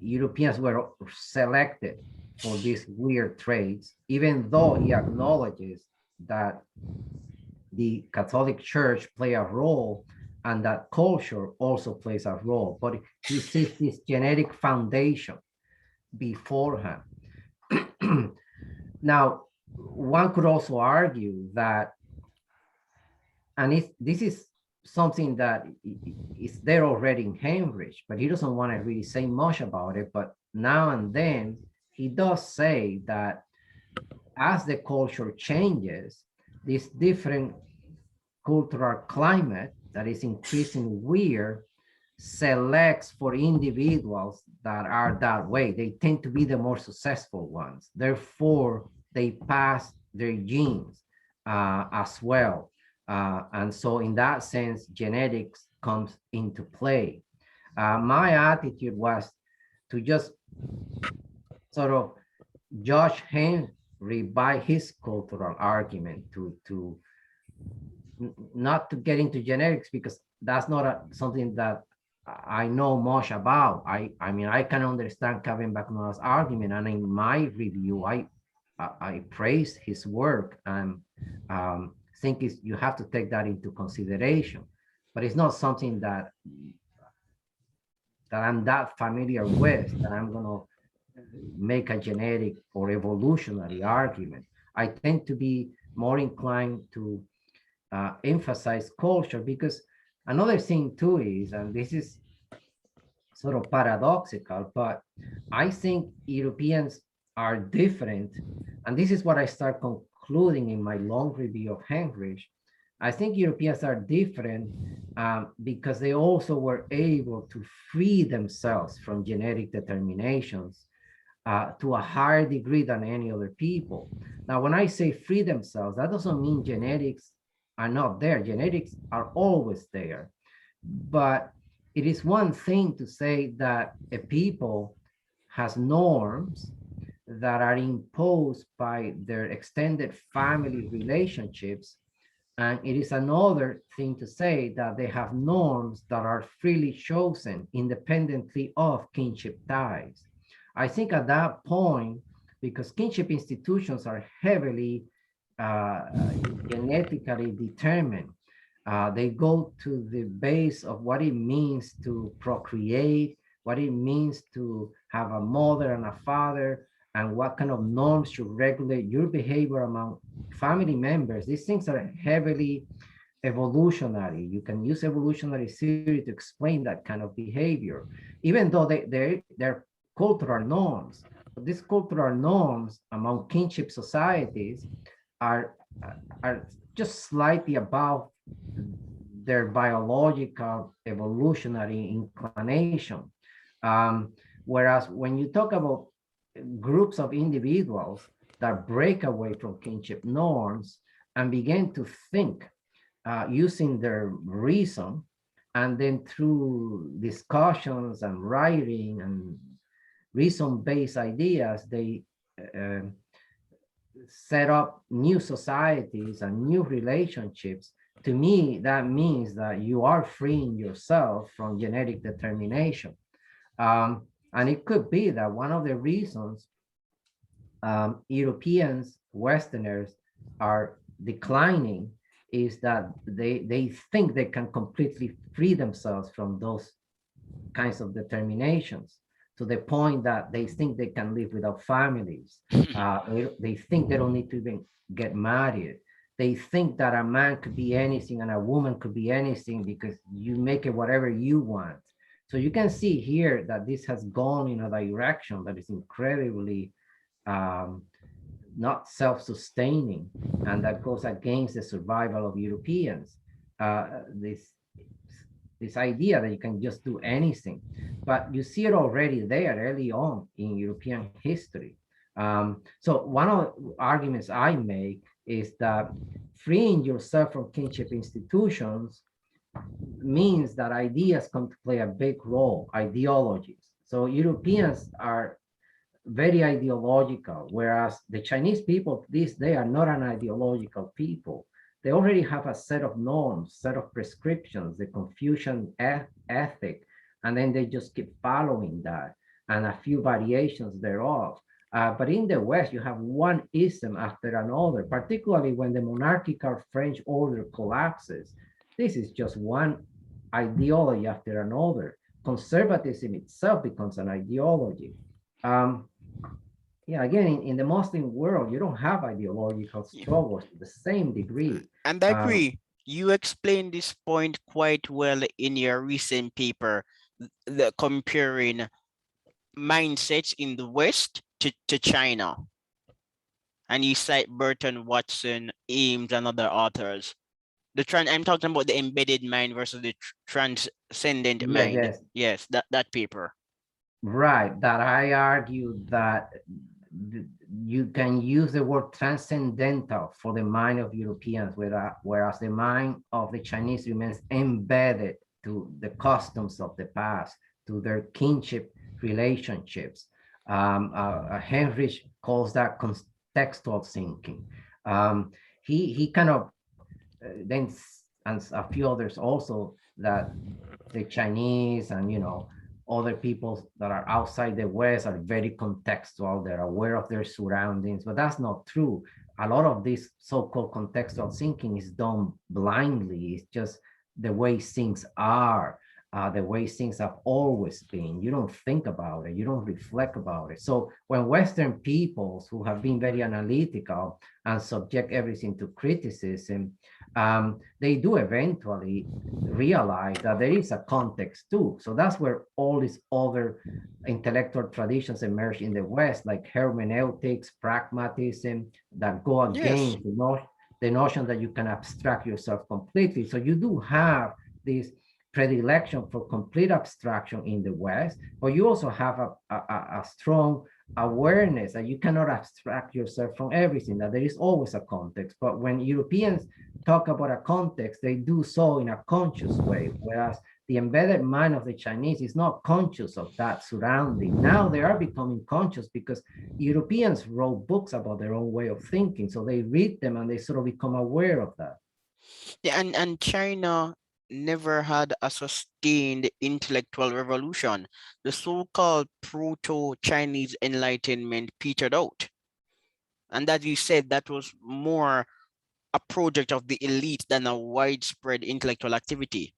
Europeans were selected for these weird traits, even though he acknowledges that the Catholic Church play a role and that culture also plays a role. But he sees this genetic foundation beforehand. Now, one could also argue that, and this is something that is there already in Henrich, but he doesn't want to really say much about it. But now and then he does say that as the culture changes, this different cultural climate that is increasingly weird selects for individuals that are that way. They tend to be the more successful ones. Therefore, they pass their genes as well. And so in that sense, genetics comes into play. My attitude was to just sort of judge Henry by his cultural argument, to not to get into genetics because that's not something that I know much about. I mean, I can understand Kevin MacDonald's argument, and in my review, I praise his work and think you have to take that into consideration. But it's not something that I'm that familiar with that I'm going to make a genetic or evolutionary argument. I tend to be more inclined to emphasize culture because another thing too is, and this is sort of paradoxical, but I think Europeans are different, and this is what I start concluding in my long review of Henrich. I think Europeans are different because they also were able to free themselves from genetic determinations to a higher degree than any other people. Now, when I say free themselves, that doesn't mean genetics are not there. Genetics are always there. But it is one thing to say that a people has norms that are imposed by their extended family relationships. And it is another thing to say that they have norms that are freely chosen independently of kinship ties. I think at that point, because kinship institutions are heavily genetically determined, they go to the base of what it means to procreate, what it means to have a mother and a father, and what kind of norms should regulate your behavior among family members. These things are heavily evolutionary. You can use evolutionary theory to explain that kind of behavior, even though they're cultural norms. these cultural norms among kinship societies are, are just slightly above their biological evolutionary inclination. Um, Whereas when you talk about groups of individuals that break away from kinship norms and begin to think using their reason, and then through discussions and writing and reason-based ideas, they uh, set up new societies and new relationships. To me, that means that you are freeing yourself from genetic determination. And it could be that one of the reasons Europeans, Westerners are declining is that they think they can completely free themselves from those kinds of determinations, to the point that they think they can live without families. They think they don't need to even get married. They think that a man could be anything and a woman could be anything because you make it whatever you want. So you can see here that this has gone in a direction that is incredibly um, not self-sustaining, and that goes against the survival of Europeans. This idea that you can just do anything, but you see it already there early on in European history. So one of the arguments I make is that freeing yourself from kinship institutions means that ideas come to play a big role, ideologies. So Europeans are very ideological, whereas the Chinese people these days are not an ideological people. They already have a set of norms, set of prescriptions, the Confucian ethic, and then they just keep following that and a few variations thereof. But in the West, you have one ism after another, particularly when the monarchical French order collapses. This is just one ideology after another. Conservatism itself becomes an ideology. Um, yeah, again, in the Muslim world, you don't have ideological Yeah. struggles to the same degree. And I agree. You explained this point quite well in your recent paper, the comparing mindsets in the West to China. And you cite Burton, Watson, Ames, and other authors. I'm talking about the embedded mind versus the transcendent Yes, mind. yes, Yes, that paper. right. That I argue that you can use the word transcendental for the mind of Europeans, whereas the mind of the Chinese remains embedded to the customs of the past, to their kinship relationships. Henrich calls that contextual thinking. He kind of then, and a few others also, that the Chinese and other people that are outside the West are very contextual. They're aware of their surroundings, but that's not true. A lot of this so-called contextual thinking is done blindly. It's just the way things are, the way things have always been. You don't think about it. You don't reflect about it. So when Western peoples who have been very analytical and subject everything to criticism, they do eventually realize that there is a context too. So that's where all these other intellectual traditions emerge in the West, like hermeneutics, pragmatism, that go Yes. against the notion that you can abstract yourself completely. So you do have this predilection for complete abstraction in the West, but you also have a strong awareness that you cannot abstract yourself from everything, that there is always a context. But when Europeans talk about a context, they do so in a conscious way, whereas the embedded mind of the Chinese is not conscious of that surrounding. Now they are becoming conscious because Europeans wrote books about their own way of thinking. So they read them and they sort of become aware of that. Yeah, and China never had a sustained intellectual revolution. The so-called proto-Chinese Enlightenment petered out. And as you said, that was more a project of the elite than a widespread intellectual activity.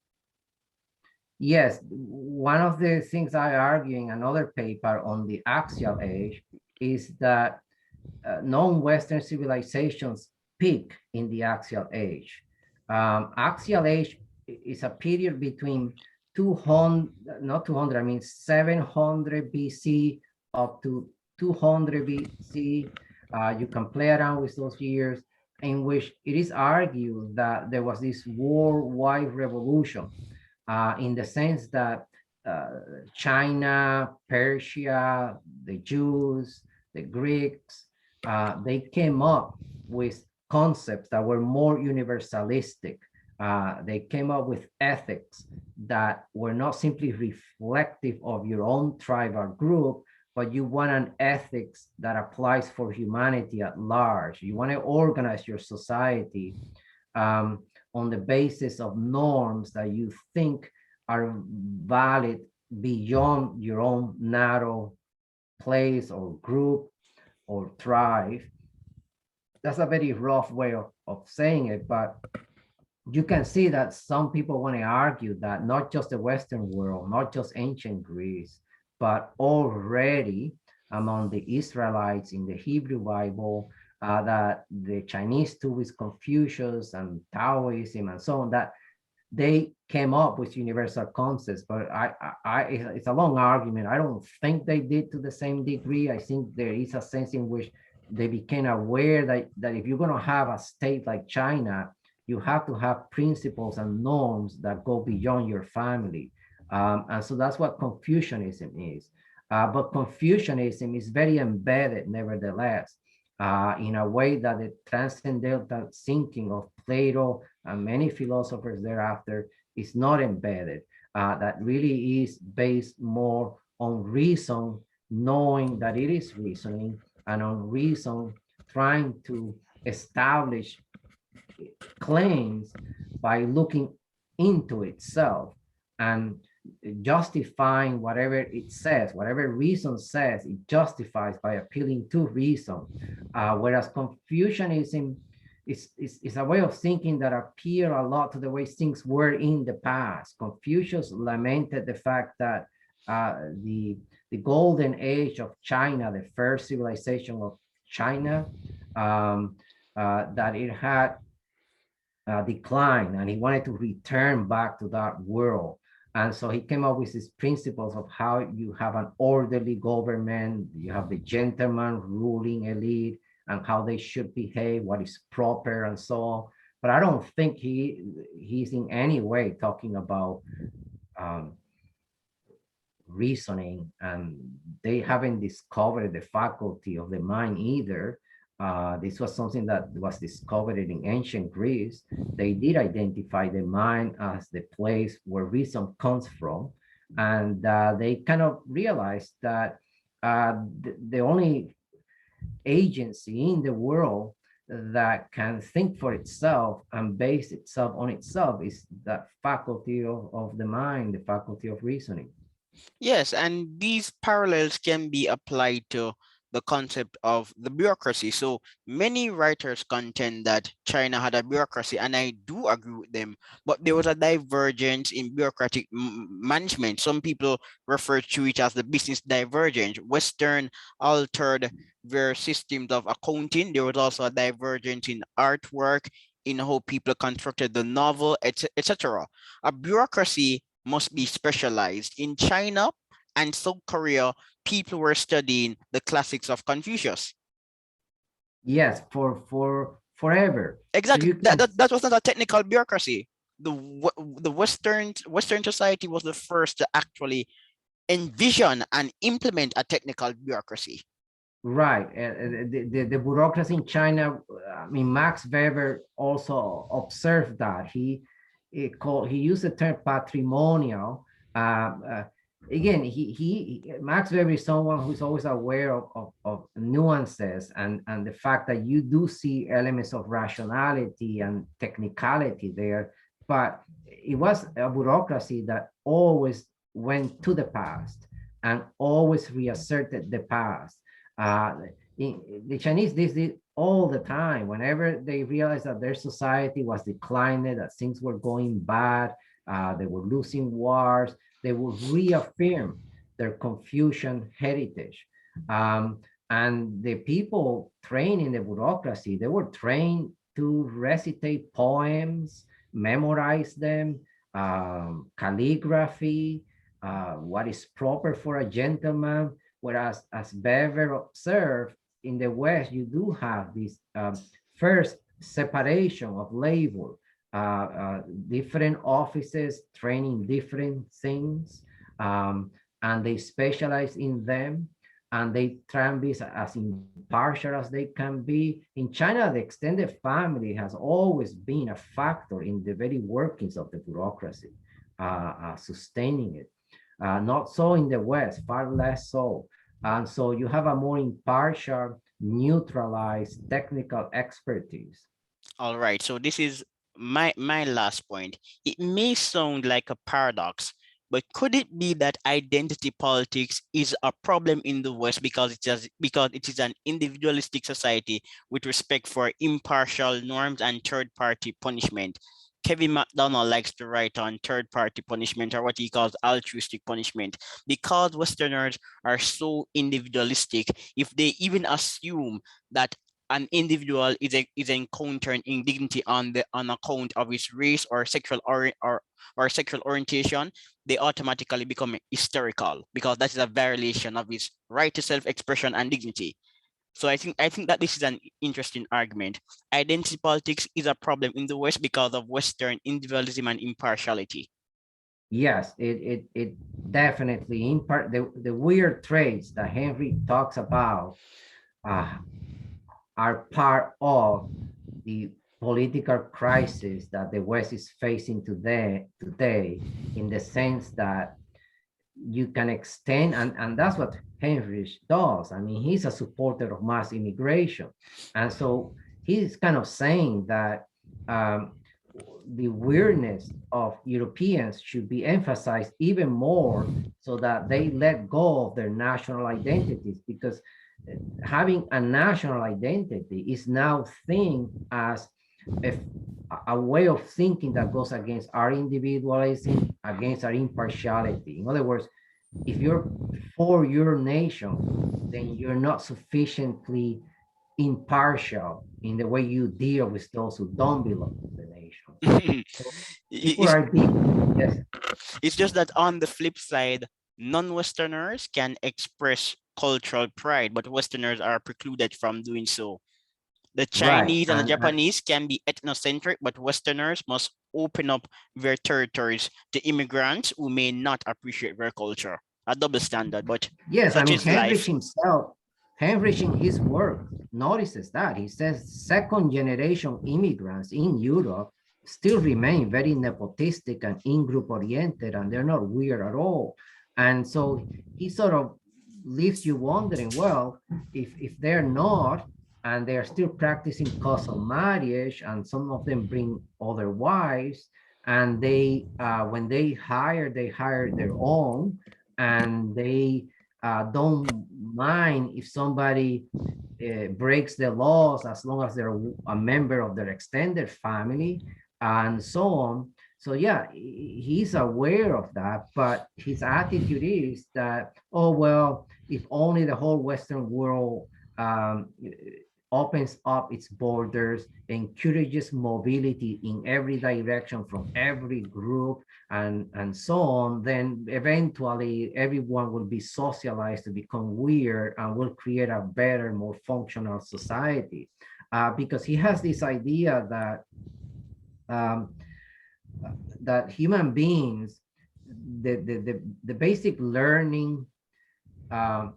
Yes, one of the things I argue in another paper on the axial age is that non-Western civilizations peak in the axial age. Axial age is a period between 200, not 200, I mean 700 BC up to 200 BC. You can play around with those years, in which it is argued that there was this worldwide revolution, in the sense that uh, China, Persia, the Jews, the Greeks, they came up with concepts that were more universalistic. They came up with ethics that were not simply reflective of your own tribe or group, but you want an ethics that applies for humanity at large. You want to organize your society um, on the basis of norms that you think are valid beyond your own narrow place or group or tribe. That's a very rough way of saying it, but you can see that some people want to argue that not just the Western world, not just ancient Greece, but already among the Israelites in the Hebrew Bible, that the Chinese too with Confucius and Taoism and so on, that they came up with universal concepts, but it's a long argument. I don't think they did to the same degree. I think there is a sense in which they became aware that if you're going to have a state like China, you have to have principles and norms that go beyond your family. And so that's what Confucianism is. But Confucianism is very embedded, nevertheless, in a way that the transcendental thinking of Plato and many philosophers thereafter is not embedded. That really is based more on reason, knowing that it is reasoning, and on reason trying to establish claims by looking into itself and justifying whatever it says, whatever reason says, it justifies by appealing to reason. Whereas Confucianism is a way of thinking that appear a lot to the way things were in the past. Confucius lamented the fact that the golden age of China, the first civilization of China, that it had decline, and he wanted to return back to that world. And so he came up with these principles of how you have an orderly government, you have the gentleman ruling elite, and how they should behave, what is proper, and so on. But I don't think he's in any way talking about um, reasoning, and they haven't discovered the faculty of the mind either. This was something that was discovered in ancient Greece. They did identify the mind as the place where reason comes from, and they kind of realized that the only agency in the world that can think for itself and base itself on itself is that faculty of the mind, the faculty of reasoning. Yes, and these parallels can be applied to the concept of the bureaucracy. So many writers contend that China had a bureaucracy, and I do agree with them, but there was a divergence in bureaucratic management. Some people refer to it as the business divergence. Western altered their systems of accounting. There was also a divergence in artwork, in how people constructed the novel, etc. A bureaucracy must be specialized. In China and South Korea, people were studying the classics of Confucius. Yes, for forever. So Exactly. you can, That was not a technical bureaucracy. The Western society was the first to actually envision and implement a technical bureaucracy. right. The bureaucracy in China, I mean, Max Weber also observed that. He used the term patrimonial. Again, Max Weber is someone who's always aware of nuances, and the fact that you do see elements of rationality and technicality there, but it was a bureaucracy that always went to the past and always reasserted the past. Uh, the Chinese did it all the time. Whenever they realized that their society was declining, that things were going bad, they were losing wars, they would reaffirm their Confucian heritage. Um, and the people trained in the bureaucracy, they were trained to recitate poems, memorize them, calligraphy, what is proper for a gentleman. Whereas, as Bever observed, in the West, you do have this first separation of labor, different offices training different things, and they specialize in them, and they try and be as impartial as they can be. In China, the extended family has always been a factor in the very workings of the bureaucracy, sustaining it. Not so in the West, far less so. And so you have a more impartial, neutralized technical expertise. All right, so this is my last point. It may sound like a paradox, but could it be that identity politics is a problem in the West because it is an individualistic society with respect for impartial norms and third-party punishment? Kevin McDonald likes to write on third-party punishment, or what he calls altruistic punishment, because Westerners are so individualistic. If they even assume that an individual is encountering indignity on account of his race or or sexual orientation, they automatically become hysterical because that is a violation of his right to self-expression and dignity. So I think that this is an interesting argument. Identity politics is a problem in the West because of Western individualism and impartiality. Yes, it definitely in part the weird traits that Henry talks about uh, are part of the political crisis that the West is facing today, in the sense that you can extend, and that's what Henrich does. I mean, he's a supporter of mass immigration. And so he's kind of saying that um, the weirdness of Europeans should be emphasized even more, so that they let go of their national identities, because having a national identity is now seen as a, a way of thinking that goes against our individualism, against our impartiality. In other words, if you're for your nation, then you're not sufficiently impartial in the way you deal with those who don't belong to the nation. So people it's, are being, yes, it's just that on the flip side, non-Westerners can express cultural pride, but Westerners are precluded from doing so. The right. Chinese and the Japanese can be ethnocentric, but Westerners must open up their territories to immigrants who may not appreciate their culture. A double standard, but Yes, I such mean, is life. Henrich in his work notices that. He says second generation immigrants in Europe still remain very nepotistic and in-group oriented, and they're not weird at all. And so he sort of leaves you wondering, well, if they're not, and they're still practicing custom marriage, and some of them bring other wives, and they when they hire their own, and they don't mind if somebody breaks the laws, as long as they're a member of their extended family, and so on. So yeah, he's aware of that, but his attitude is that, oh well, if only the whole Western world um, opens up its borders, encourages mobility in every direction from every group, and so on, then eventually everyone will be socialized to become weird, and will create a better, more functional society. Because he has this idea that um, that human beings, the basic learning um,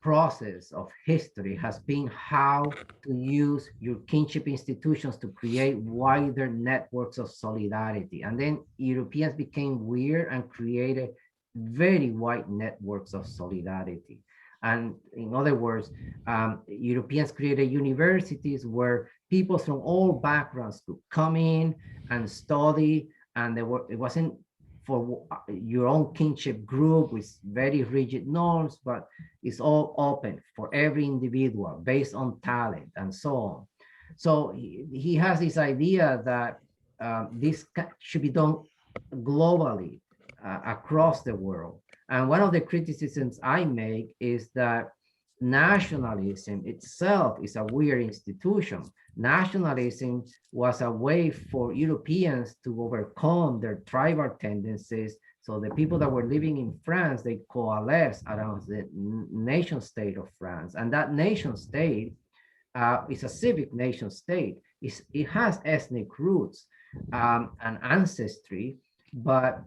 process of history has been how to use your kinship institutions to create wider networks of solidarity. And then Europeans became weird and created very wide networks of solidarity. And in other words, Europeans created universities where people from all backgrounds could come in and study, and it wasn't for your own kinship group with very rigid norms, but it's all open for every individual based on talent and so on. So he has this idea that this should be done globally, across the world. And one of the criticisms I make is that nationalism itself is a weird institution. Nationalism was a way for Europeans to overcome their tribal tendencies. So the people that were living in France, they coalesced around the nation state of France. And that nation state is a civic nation state. It has ethnic roots and ancestry, but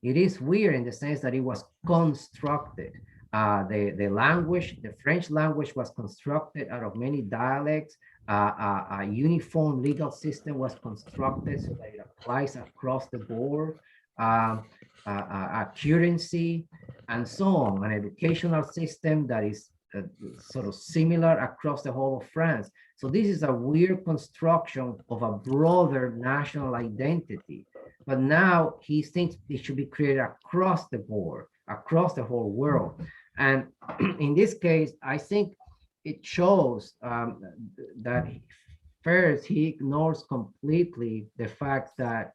it is weird in the sense that it was constructed. The language, the French language was constructed out of many dialects. A uniform legal system was constructed so that it applies across the board. Um, a currency and so on, an educational system that is sort of similar across the whole of France. So this is a weird construction of a broader national identity. But now he thinks it should be created across the board, across the whole world. And in this case, I think it shows that first he ignores completely the fact that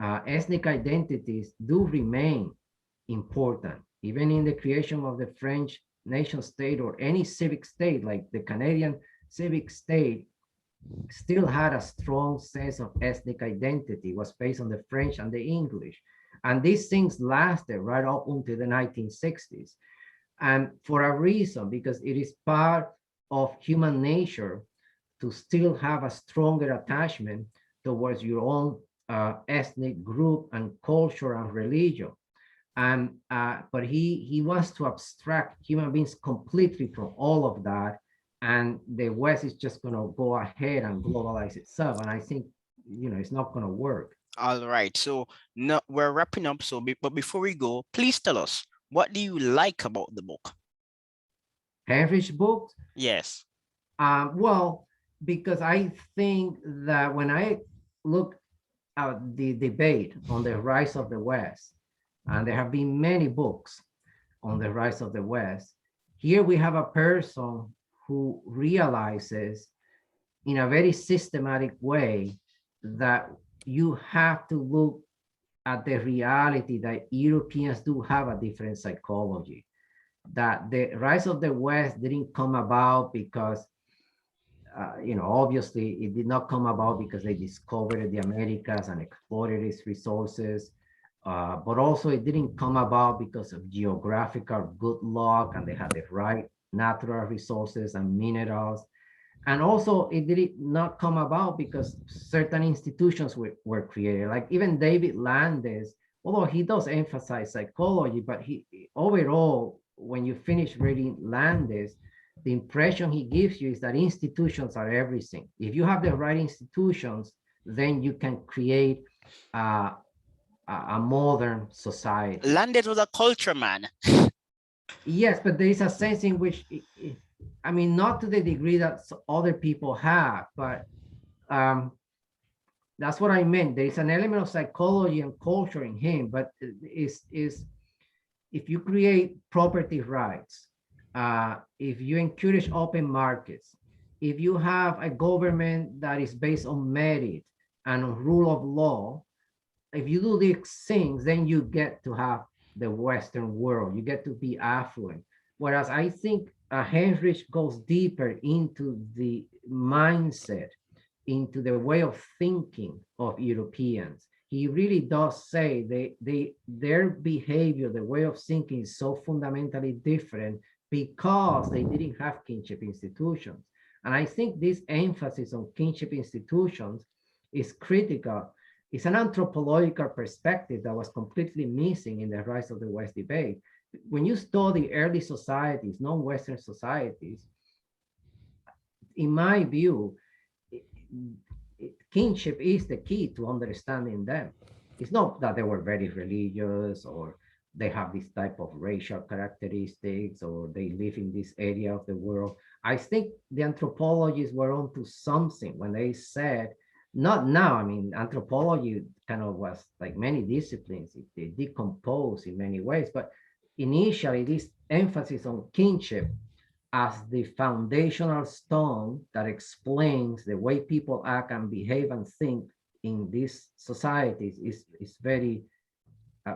ethnic identities do remain important, even in the creation of the French nation state or any civic state, like the Canadian civic state still had a strong sense of ethnic identity, was based on the French and the English. And these things lasted right up until the 1960s. And for a reason, because it is part of human nature to still have a stronger attachment towards your own ethnic group and culture and religion. And but he wants to abstract human beings completely from all of that, and the West is just going to go ahead and globalize itself. And I think, it's not going to work. All right. So no, we're wrapping up. But before we go, please tell us, what do you like about the book? Henrich's book, Yes. well, because I think that when I look at the debate on the rise of the West, and there have been many books on the rise of the West, here we have a person who realizes in a very systematic way that you have to look at the reality that Europeans do have a different psychology, that the rise of the West didn't come about because, obviously it did not come about because they discovered the Americas and exploited its resources, but also it didn't come about because of geographical good luck and they had the right natural resources and minerals. And also it did not come about because certain institutions were created. Like even David Landis, although he does emphasize psychology, but he overall, when you finish reading Landis, the impression he gives you is that institutions are everything. If you have the right institutions, then you can create a modern society. Landed was a culture man. Yes, but there is a sense in which, I mean, not to the degree that other people have, but that's what I meant. There is an element of psychology and culture in him, but is if you create property rights, if you encourage open markets, if you have a government that is based on merit and on rule of law, if you do these things, then you get to have the Western world. You get to be affluent. Whereas I think Henrich goes deeper into the mindset, into the way of thinking of Europeans. He really does say their behavior, the way of thinking is so fundamentally different because they didn't have kinship institutions. And I think this emphasis on kinship institutions is critical. It's an anthropological perspective that was completely missing in the rise of the West debate. When you study early societies, non-Western societies, in my view, kinship is the key to understanding them. It's not that they were very religious or they have this type of racial characteristics or they live in this area of the world. I think the anthropologists were onto something when they said, not now, I mean, anthropology kind of was like many disciplines, they decompose in many ways, but initially this emphasis on kinship as the foundational stone that explains the way people act and behave and think in these societies is very,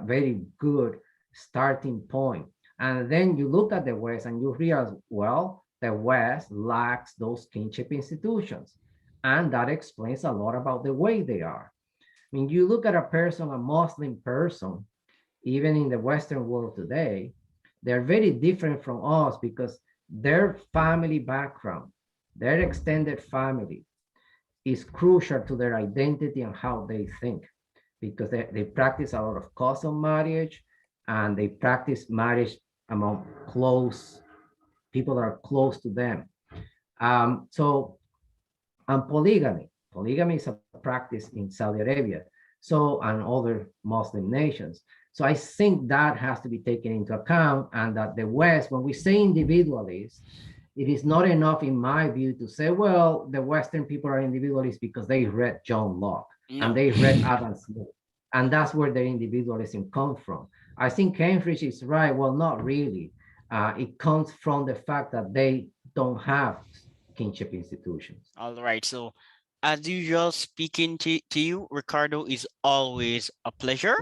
very good starting point. And then you look at the West and you realize, well, the West lacks those kinship institutions. And that explains a lot about the way they are. I mean, you look at a person, a Muslim person, even in the Western world today, they're very different from us because their family background, their extended family is crucial to their identity and how they think because they practice a lot of custom marriage and they practice marriage among close people that are close to them. So, and polygamy. Polygamy is a practice in Saudi Arabia, so and other Muslim nations. So I think that has to be taken into account, and that the West, when we say individualists, it is not enough, in my view, to say, well, the Western people are individualists because they read John Locke and they read Adam Smith, and that's where their individualism comes from. I think Henrich is right. Well, not really. It comes from the fact that they don't have kinship institutions. All right. So, as usual, speaking to you, Ricardo, is always a pleasure.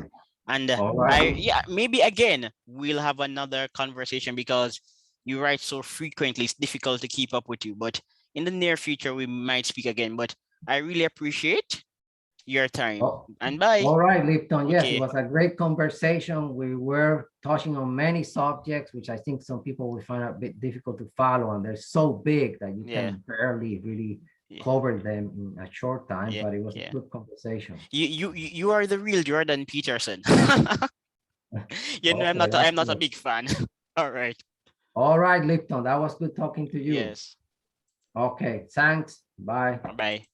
And All right. yeah, maybe again, we'll have another conversation because you write so frequently, it's difficult to keep up with you. But in the near future, we might speak again. But I really appreciate your time. Oh, And bye. all right, Lipton. Yes, it Okay. was a great conversation. We were touching on many subjects, which I think some people will find a bit difficult to follow, and they're so big that you Yeah. can barely really Yeah. cover them in a short time. Yeah. But it was a Yeah. good conversation. You are the real Jordan Peterson. You know, Okay, I'm that's not a good. big fan. All right. All right, Lipton. That was good talking to you. Yes. Okay, thanks. Bye. Bye.